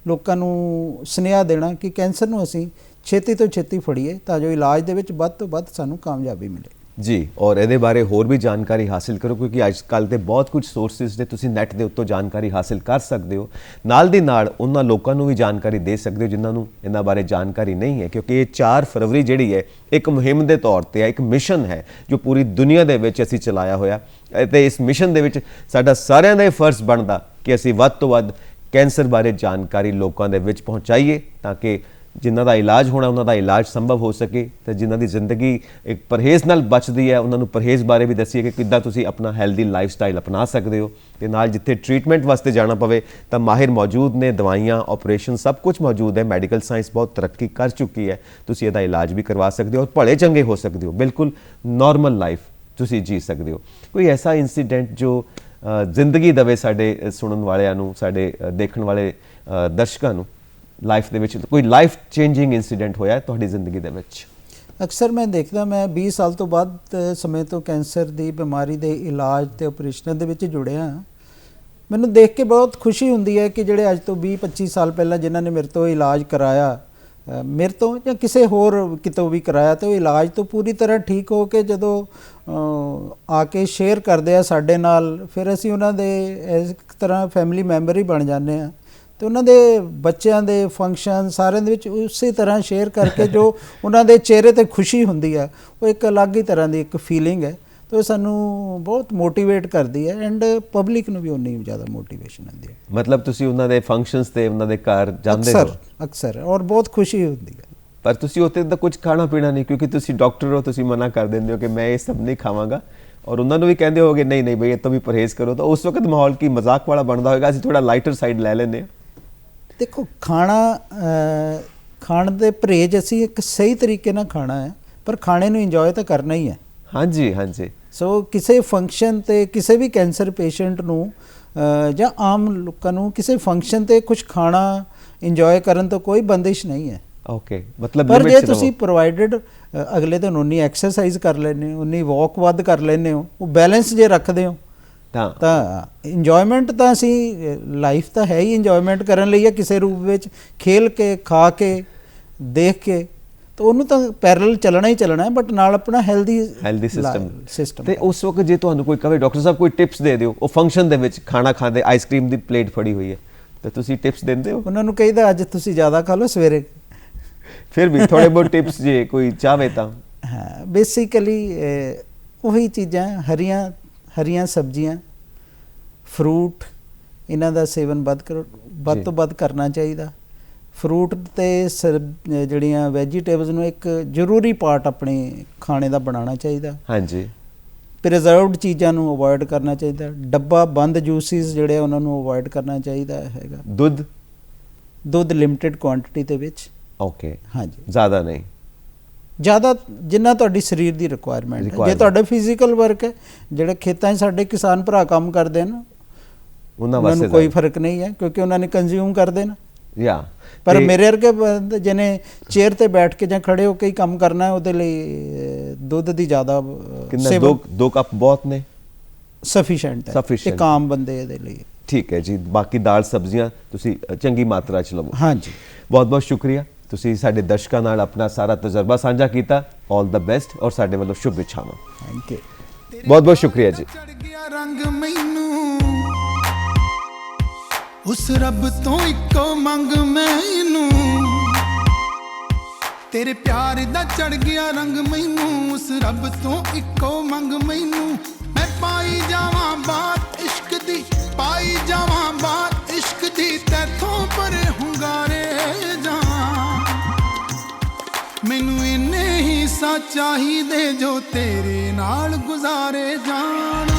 ਲੋਕਾਂ ਨੂੰ ਸੁਨੇਹਾ ਦੇਣਾ ਕਿ ਕੈਂਸਰ ਨੂੰ ਅਸੀਂ ਛੇਤੀ ਤੋਂ ਛੇਤੀ ਫੜੀਏ ਤਾਂ ਜੋ ਇਲਾਜ ਦੇ ਵਿੱਚ ਵੱਧ ਤੋਂ ਵੱਧ ਸਾਨੂੰ ਕਾਮਯਾਬੀ ਮਿਲੇ। ਜੀ, ਔਰ ਇਹਦੇ ਬਾਰੇ ਹੋਰ ਵੀ ਜਾਣਕਾਰੀ ਹਾਸਿਲ ਕਰੋ, ਕਿਉਂਕਿ ਅੱਜ ਕੱਲ੍ਹ ਤੇ ਬਹੁਤ ਕੁਝ ਸੋਰਸਿਸ ਨੇ, ਤੁਸੀਂ ਨੈੱਟ ਦੇ ਉੱਤੋਂ ਜਾਣਕਾਰੀ ਹਾਸਿਲ ਕਰ ਸਕਦੇ ਹੋ। ਨਾਲ ਦੀ ਨਾਲ ਉਹਨਾਂ ਲੋਕਾਂ ਨੂੰ ਵੀ ਜਾਣਕਾਰੀ ਦੇ ਸਕਦੇ ਹੋ ਜਿਨ੍ਹਾਂ ਨੂੰ ਇਹਨਾਂ ਬਾਰੇ ਜਾਣਕਾਰੀ ਨਹੀਂ ਹੈ, ਕਿਉਂਕਿ ਇਹ 4 ਫਰਵਰੀ ਜਿਹੜੀ ਹੈ ਇੱਕ ਮੁਹਿੰਮ ਦੇ ਤੌਰ ਤੇ ਹੈ, ਇੱਕ ਮਿਸ਼ਨ ਹੈ ਜੋ ਪੂਰੀ ਦੁਨੀਆ ਦੇ ਵਿੱਚ ਅਸੀਂ ਚਲਾਇਆ ਹੋਇਆ। ਅਤੇ ਇਸ ਮਿਸ਼ਨ ਦੇ ਵਿੱਚ ਸਾਡਾ ਸਾਰਿਆਂ ਦਾ ਇਹ ਫਰਜ਼ ਬਣਦਾ ਕਿ ਅਸੀਂ ਵੱਧ ਤੋਂ ਵੱਧ ਕੈਂਸਰ ਬਾਰੇ ਜਾਣਕਾਰੀ ਲੋਕਾਂ ਦੇ ਵਿੱਚ ਪਹੁੰਚਾਈਏ ਤਾਂ ਕਿ ਜਿਨ੍ਹਾਂ ਦਾ ਇਲਾਜ ਹੋਣਾ ਉਹਨਾਂ ਦਾ ਇਲਾਜ ਸੰਭਵ ਹੋ ਸਕੇ, ਤੇ ਜਿਨ੍ਹਾਂ ਦੀ ਜ਼ਿੰਦਗੀ ਇੱਕ ਪਰਹੇਜ਼ ਨਾਲ ਬਚਦੀ ਹੈ ਉਹਨਾਂ ਨੂੰ ਪਰਹੇਜ਼ ਬਾਰੇ ਵੀ ਦੱਸੀਏ ਕਿ ਕਿੱਦਾਂ ਤੁਸੀਂ ਆਪਣਾ ਹੈਲਦੀ ਲਾਈਫ ਸਟਾਈਲ ਅਪਣਾ ਸਕਦੇ ਹੋ। ਤੇ ਨਾਲ ਜਿੱਥੇ ਟ੍ਰੀਟਮੈਂਟ ਵਾਸਤੇ ਜਾਣਾ ਪਵੇ ਤਾਂ ਮਾਹਿਰ ਮੌਜੂਦ ਨੇ, ਦਵਾਈਆਂ, ਆਪਰੇਸ਼ਨ ਸਭ ਕੁਝ ਮੌਜੂਦ ਹੈ। ਮੈਡੀਕਲ ਸਾਇੰਸ ਬਹੁਤ ਤਰੱਕੀ ਕਰ ਚੁੱਕੀ ਹੈ, ਤੁਸੀਂ ਇਹਦਾ ਇਲਾਜ ਵੀ ਕਰਵਾ ਸਕਦੇ ਹੋ ਔਰ ਭਲੇ ਚੰਗੇ ਹੋ ਸਕਦੇ ਹੋ, ਬਿਲਕੁਲ ਨਾਰਮਲ ਲਾਈਫ ਤੁਸੀਂ ਜੀ ਸਕਦੇ ਹੋ। ਕੋਈ ਐਸਾ ਇਨਸੀਡੈਂਟ ਜੋ ਜ਼ਿੰਦਗੀ ਦੇਵੇ ਸਾਡੇ ਸੁਣਨ ਵਾਲਿਆਂ ਨੂੰ, ਸਾਡੇ ਦੇਖਣ ਵਾਲੇ ਦਰਸ਼ਕਾਂ ਨੂੰ, ਲਾਈਫ ਦੇ ਵਿੱਚ ਕੋਈ ਲਾਈਫ ਚੇਂਜਿੰਗ ਇਨਸੀਡੈਂਟ ਹੋਇਆ ਤੁਹਾਡੀ ਜ਼ਿੰਦਗੀ ਦੇ ਵਿੱਚ? ਅਕਸਰ ਮੈਂ ਦੇਖਦਾ, ਮੈਂ 20 ਸਾਲ ਤੋਂ ਬਾਅਦ ਸਮੇਂ ਤੋਂ ਕੈਂਸਰ ਦੀ ਬਿਮਾਰੀ ਦੇ ਇਲਾਜ ਤੇ ਆਪਰੇਸ਼ਨਾਂ ਦੇ ਵਿੱਚ ਜੁੜਿਆ। ਮੈਨੂੰ ਦੇਖ ਕੇ ਬਹੁਤ ਖੁਸ਼ੀ ਹੁੰਦੀ ਹੈ ਕਿ ਜਿਹੜੇ ਅੱਜ ਤੋਂ 20-25 ਸਾਲ ਪਹਿਲਾਂ ਜਿਨ੍ਹਾਂ ਨੇ ਮੇਰੇ ਤੋਂ ਇਲਾਜ ਕਰਾਇਆ, ਮੇਰੇ ਤੋਂ ਜਾਂ ਕਿਸੇ ਹੋਰ ਕਿਤੋਂ ਵੀ ਕਰਾਇਆ, ਤੇ ਉਹ ਇਲਾਜ ਤੋਂ ਪੂਰੀ ਤਰ੍ਹਾਂ ਠੀਕ ਹੋ ਕੇ ਜਦੋਂ ਆ ਕੇ ਸ਼ੇਅਰ ਕਰਦੇ ਆ ਸਾਡੇ ਨਾਲ, ਫਿਰ ਅਸੀਂ ਉਹਨਾਂ ਦੇ ਇੱਕ ਤਰ੍ਹਾਂ ਫੈਮਿਲੀ ਮੈਂਬਰ ਹੀ ਬਣ ਜਾਂਦੇ ਹਾਂ। ਤੇ ਉਹਨਾਂ ਦੇ ਬੱਚਿਆਂ ਦੇ ਫੰਕਸ਼ਨ ਸਾਰਿਆਂ ਦੇ ਵਿੱਚ ਉਸੇ ਤਰ੍ਹਾਂ ਸ਼ੇਅਰ ਕਰਕੇ ਜੋ ਉਹਨਾਂ ਦੇ ਚਿਹਰੇ ਤੇ ਖੁਸ਼ੀ ਹੁੰਦੀ ਹੈ, ਉਹ ਇੱਕ ਅਲੱਗ ਹੀ ਤਰ੍ਹਾਂ ਦੀ ਇੱਕ ਫੀਲਿੰਗ ਹੈ। ਤੇ ਉਹ ਸਾਨੂੰ ਬਹੁਤ ਮੋਟੀਵੇਟ ਕਰਦੀ ਹੈ ਐਂਡ ਪਬਲਿਕ ਨੂੰ ਵੀ ਉਨੀ ਜ਼ਿਆਦਾ ਮੋਟੀਵੇਸ਼ਨ ਆਉਂਦੀ ਹੈ। ਮਤਲਬ ਤੁਸੀਂ ਉਹਨਾਂ ਦੇ ਫੰਕਸ਼ਨਸ ਤੇ ਉਹਨਾਂ ਦੇ ਘਰ ਜਾਂਦੇ ਹੋ? ਅਕਸਰ ਔਰ ਬਹੁਤ ਖੁਸ਼ੀ ਹੁੰਦੀ ਹੈ। ਪਰ ਤੁਸੀਂ ਉੱਥੇ ਤਾਂ ਕੁਝ ਖਾਣਾ ਪੀਣਾ ਨਹੀਂ, ਕਿਉਂਕਿ ਤੁਸੀਂ ਡਾਕਟਰ ਹੋ, ਤੁਸੀਂ ਮਨਾ ਕਰ ਦਿੰਦੇ ਹੋ ਕਿ ਮੈਂ ਇਹ ਸਭ ਨਹੀਂ ਖਾਵਾਂਗਾ, ਔਰ ਉਹਨਾਂ ਨੂੰ ਵੀ ਕਹਿੰਦੇ ਹੋਗੇ ਨਹੀਂ ਨਹੀਂ ਬਈ ਇਹ ਤੋਂ ਵੀ ਪਰਹੇਜ਼ ਕਰੋ। ਤਾਂ ਉਸ ਵਕਤ ਮਾਹੌਲ ਕੀ ਮਜ਼ਾਕ ਵਾਲਾ ਬਣਦਾ ਹੋਵੇਗਾ? ਅਸੀਂ ਥੋੜਾ ਲਾਈਟਰ ਸਾਈਡ ਲੈ ਲੈਂਦੇ ਹਾਂ। ਦੇਖੋ, ਖਾਣ ਦੇ ਪਰਹੇਜ਼ ਅਸੀਂ ਇੱਕ ਸਹੀ ਤਰੀਕੇ ਨਾਲ ਖਾਣਾ ਹੈ, ਪਰ ਖਾਣੇ ਨੂੰ ਇੰਜੋਏ ਤਾਂ ਕਰਨਾ ਹੀ ਹੈ। ਹਾਂਜੀ ਹਾਂਜੀ। ਸੋ ਕਿਸੇ ਫੰਕਸ਼ਨ ਤੇ ਕਿਸੇ ਵੀ ਕੈਂਸਰ ਪੇਸ਼ੈਂਟ ਨੂੰ ਜਾਂ ਆਮ ਲੋਕਾਂ ਨੂੰ ਕਿਸੇ ਫੰਕਸ਼ਨ ਤੇ ਕੁਝ ਖਾਣਾ ਇੰਜੋਏ ਕਰਨ ਤੋਂ ਕੋਈ ਬੰਦਿਸ਼ ਨਹੀਂ ਹੈ। ਓਕੇ, ਮਤਲਬ ਪਰ ਜੇ ਤੁਸੀਂ ਪ੍ਰੋਵਾਈਡਡ ਅਗਲੇ ਦਿਨ ਉਨੀ ਐਕਸਰਸਾਈਜ਼ ਕਰ ਲੈਂਦੇ ਹੋ, ਉਨੀ ਵਾਕ ਵੱਧ ਕਰ ਲੈਂਦੇ ਹੋ, ਉਹ ਬੈਲੈਂਸ ਜੇ ਰੱਖਦੇ ਹੋ ਤਾਂ ਇੰਜੋਇਮੈਂਟ ਤਾਂ ਅਸੀਂ ਲਾਈਫ ਤਾਂ ਹੈ ਹੀ ਇੰਜੋਇਮੈਂਟ ਕਰਨ ਲਈ ਹੈ ਕਿਸੇ ਰੂਪ ਵਿੱਚ, ਖੇਲ ਕੇ, ਖਾ ਕੇ, ਦੇਖ ਕੇ, ਤਾਂ ਉਹਨੂੰ ਤਾਂ ਪੈਰਲਲ ਚੱਲਣਾ ਹੀ ਚੱਲਣਾ ਹੈ, ਬਟ ਨਾਲ ਆਪਣਾ ਹੈਲਦੀ ਸਿਸਟਮ। ਤੇ ਉਸ ਵਕਤ ਜੇ ਤੁਹਾਨੂੰ ਕੋਈ ਕਹੇ ਡਾਕਟਰ ਸਾਹਿਬ ਕੋਈ ਟਿਪਸ ਦੇ ਦਿਓ, ਉਹ ਫੰਕਸ਼ਨ ਦੇ ਵਿੱਚ ਖਾਣਾ ਖਾਂਦੇ ਆਈਸਕ੍ਰੀਮ ਦੀ ਪਲੇਟ ਫੜੀ ਹੋਈ ਹੈ, ਤਾਂ ਤੁਸੀਂ ਟਿਪਸ ਦਿੰਦੇ ਹੋ? ਉਹਨਾਂ ਨੂੰ ਕਹੀਦਾ ਅੱਜ ਤੁਸੀਂ ਜ਼ਿਆਦਾ ਖਾ ਲਓ ਸਵੇਰੇ। ਫਿਰ ਵੀ ਥੋੜੇ ਬਹੁਤ ਟਿਪਸ ਜੇ ਕੋਈ ਚਾਹਵੇ ਤਾਂ? ਹਾਂ, ਬੇਸਿਕਲੀ ਉਹੀ ਚੀਜ਼ਾਂ, ਹਰੀਆਂ ਸਬਜ਼ੀਆਂ, ਫਰੂਟ, ਇਹਨਾਂ ਦਾ ਸੇਵਨ ਵੱਧ ਤੋਂ ਵੱਧ ਕਰਨਾ ਚਾਹੀਦਾ। ਫਰੂਟ ਤੇ ਜਿਹੜੀਆਂ ਵੈਜੀਟੇਬਲਸ ਨੂੰ ਇੱਕ ਜ਼ਰੂਰੀ ਪਾਰਟ ਆਪਣੇ ਖਾਣੇ ਦਾ ਬਣਾਉਣਾ ਚਾਹੀਦਾ। ਹਾਂਜੀ। ਪ੍ਰੀਜ਼ਰਵਡ ਚੀਜ਼ਾਂ ਨੂੰ ਅਵੋਇਡ ਕਰਨਾ ਚਾਹੀਦਾ। ਡੱਬਾ ਬੰਦ ਜੂਸਿਸ ਜਿਹੜੇ ਉਹਨਾਂ ਨੂੰ ਅਵੋਇਡ ਕਰਨਾ ਚਾਹੀਦਾ ਹੈਗਾ। ਦੁੱਧ ਲਿਮਿਟਿਡ ਕੁਆਂਟੀਟੀ ਦੇ ਵਿੱਚ। ਓਕੇ। ਹਾਂਜੀ, ਜ਼ਿਆਦਾ ਨਹੀਂ, ਜ਼ਿਆਦਾ ਜਿੰਨਾ ਤੁਹਾਡੀ ਸਰੀਰ ਦੀ ਰਿਕੁਆਇਰਮੈਂਟ ਹੈ। ਜੇ ਤੁਹਾਡਾ ਫਿਜ਼ੀਕਲ ਵਰਕ ਹੈ, ਜਿਹੜੇ ਖੇਤਾਂ 'ਚ ਸਾਡੇ ਕਿਸਾਨ ਭਰਾ ਕੰਮ ਕਰਦੇ ਨੇ, ਉਹਨਾਂ ਨੂੰ ਕੋਈ ਫਰਕ ਨਹੀਂ ਹੈ ਕਿਉਂਕਿ ਉਹਨਾਂ ਨੇ ਕੰਜ਼ਿਊਮ ਕਰਦੇ ਨੇ। ਪਰ ਮੇਰੇ ਵਰਗੇ ਜਿਹਨੇ ਚੇਅਰ ਤੇ ਬੈਠ ਕੇ ਜਾਂ ਖੜੇ ਹੋ ਕੇ ਹੀ ਕੰਮ ਕਰਨਾ, ਉਹਦੇ ਲਈ ਦੁੱਧ ਦੀ ਜ਼ਿਆਦਾ 2 ਕੱਪ ਬਹੁਤ ਨੇ, ਸਫੀਸ਼ੀਐਂਟ ਹੈ ਇੱਕ ਆਮ ਬੰਦੇ ਦੇ ਲਈ। ਠੀਕ ਹੈ ਜੀ। ਬਾਕੀ ਦਾਲ ਸਬਜ਼ੀਆਂ ਤੁਸੀਂ ਚੰਗੀ ਮਾਤਰਾ 'ਚ ਲਵੋ। ਹਾਂਜੀ, ਬਹੁਤ ਬਹੁਤ ਸ਼ੁਕਰੀਆ, ਤੁਸੀਂ ਸਾਡੇ ਦਰਸ਼ਕਾਂ ਨਾਲ ਆਪਣਾ ਸਾਰਾ ਤਜਰਬਾ ਸਾਂਝਾ ਕੀਤਾ। ਆਲ ਦਾ ਬੈਸਟ ਔਰ ਸਾਡੇ ਵੱਲੋਂ ਸ਼ੁਭ ਇੱਛਾਵਾਂ। ਥੈਂਕ ਯੂ, ਬਹੁਤ ਬਹੁਤ ਸ਼ੁਕਰੀਆ ਜੀ। ਉਸ ਰੱਬ ਤੋਂ ਇੱਕੋ ਮੰਗ ਮੈਨੂੰ, ਤੇਰੇ ਪਿਆਰ ਦਾ ਚੜ ਗਿਆ ਰੰਗ ਮੈਨੂੰ। ਉਸ ਰੱਬ ਤੋਂ ਇੱਕੋ ਮੰਗ ਮੈਨੂੰ, ਮੈਂ ਪਾਈ ਜਾਵਾਂ ਬਾਤ ਇਸ਼ਕ ਦੀ, ਪਾਈ ਜਾਵਾਂ ਬਾਤ ਇਸ਼ਕ ਦੀ, ਤੈਥੋਂ ਪਰੇ ਹੁੰਗਾਰੇ ਜਾਵਾਂ। ਮੈਨੂੰ ਇੰਨੇ ਹੀ ਸਾ ਚਾਹੀਦੇ ਜੋ ਤੇਰੇ ਨਾਲ ਗੁਜ਼ਾਰੇ ਜਾਣ।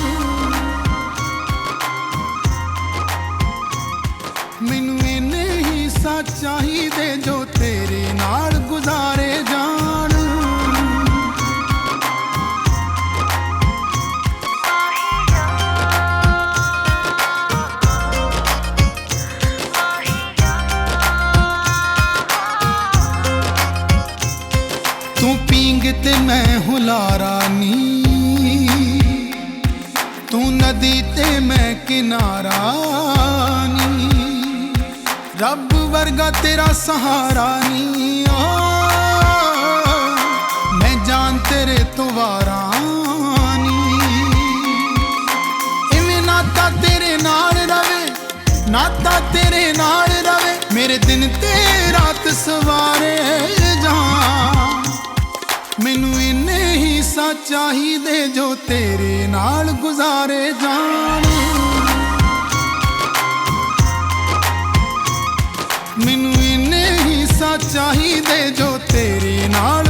ਹਿੱਸਾ ਚਾਹੀਦੇ ਜੋ ਤੇਰੇ ਨਾਲ ਗੁਜ਼ਾਰੇ ਜਾਣ। ਤੂੰ ਪੀਂਗ ਤੇ ਮੈਂ ਹੁਲਾਰਾ ਨੀ, ਤੂੰ ਨਦੀ ਤੇ ਮੈਂ ਕਿਨਾਰਾ ਨੀ, ਰੱਬ ਵਰਗਾ ਤੇਰਾ ਸਹਾਰਾ ਨੀ। ਓ ਮੈਂ ਜਾਨ ਤੇਰੇ ਤੋਂ ਵਾਰਾ ਨੀ, ਇਵੇਂ ਨਾਤਾ ਤੇਰੇ ਨਾਲ ਰਵੇ, ਨਾਤਾ ਤੇਰੇ ਨਾਲ ਰਵੇ, ਮੇਰੇ ਦਿਨ ਤੇ ਰਾਤ ਸਵਾਰੇ ਜਾਣ। ਮੈਨੂੰ ਇੰਨੇ ਹਿੱਸਾ ਚਾਹੀਦੇ ਜੋ ਤੇਰੇ ਨਾਲ ਗੁਜ਼ਾਰੇ ਜਾਣ। ਮੈਨੂੰ ਇੰਨੇ ਹਿੱਸਾ ਚਾਹੀਦੇ ਜੋ ਤੇਰੇ ਨਾਲ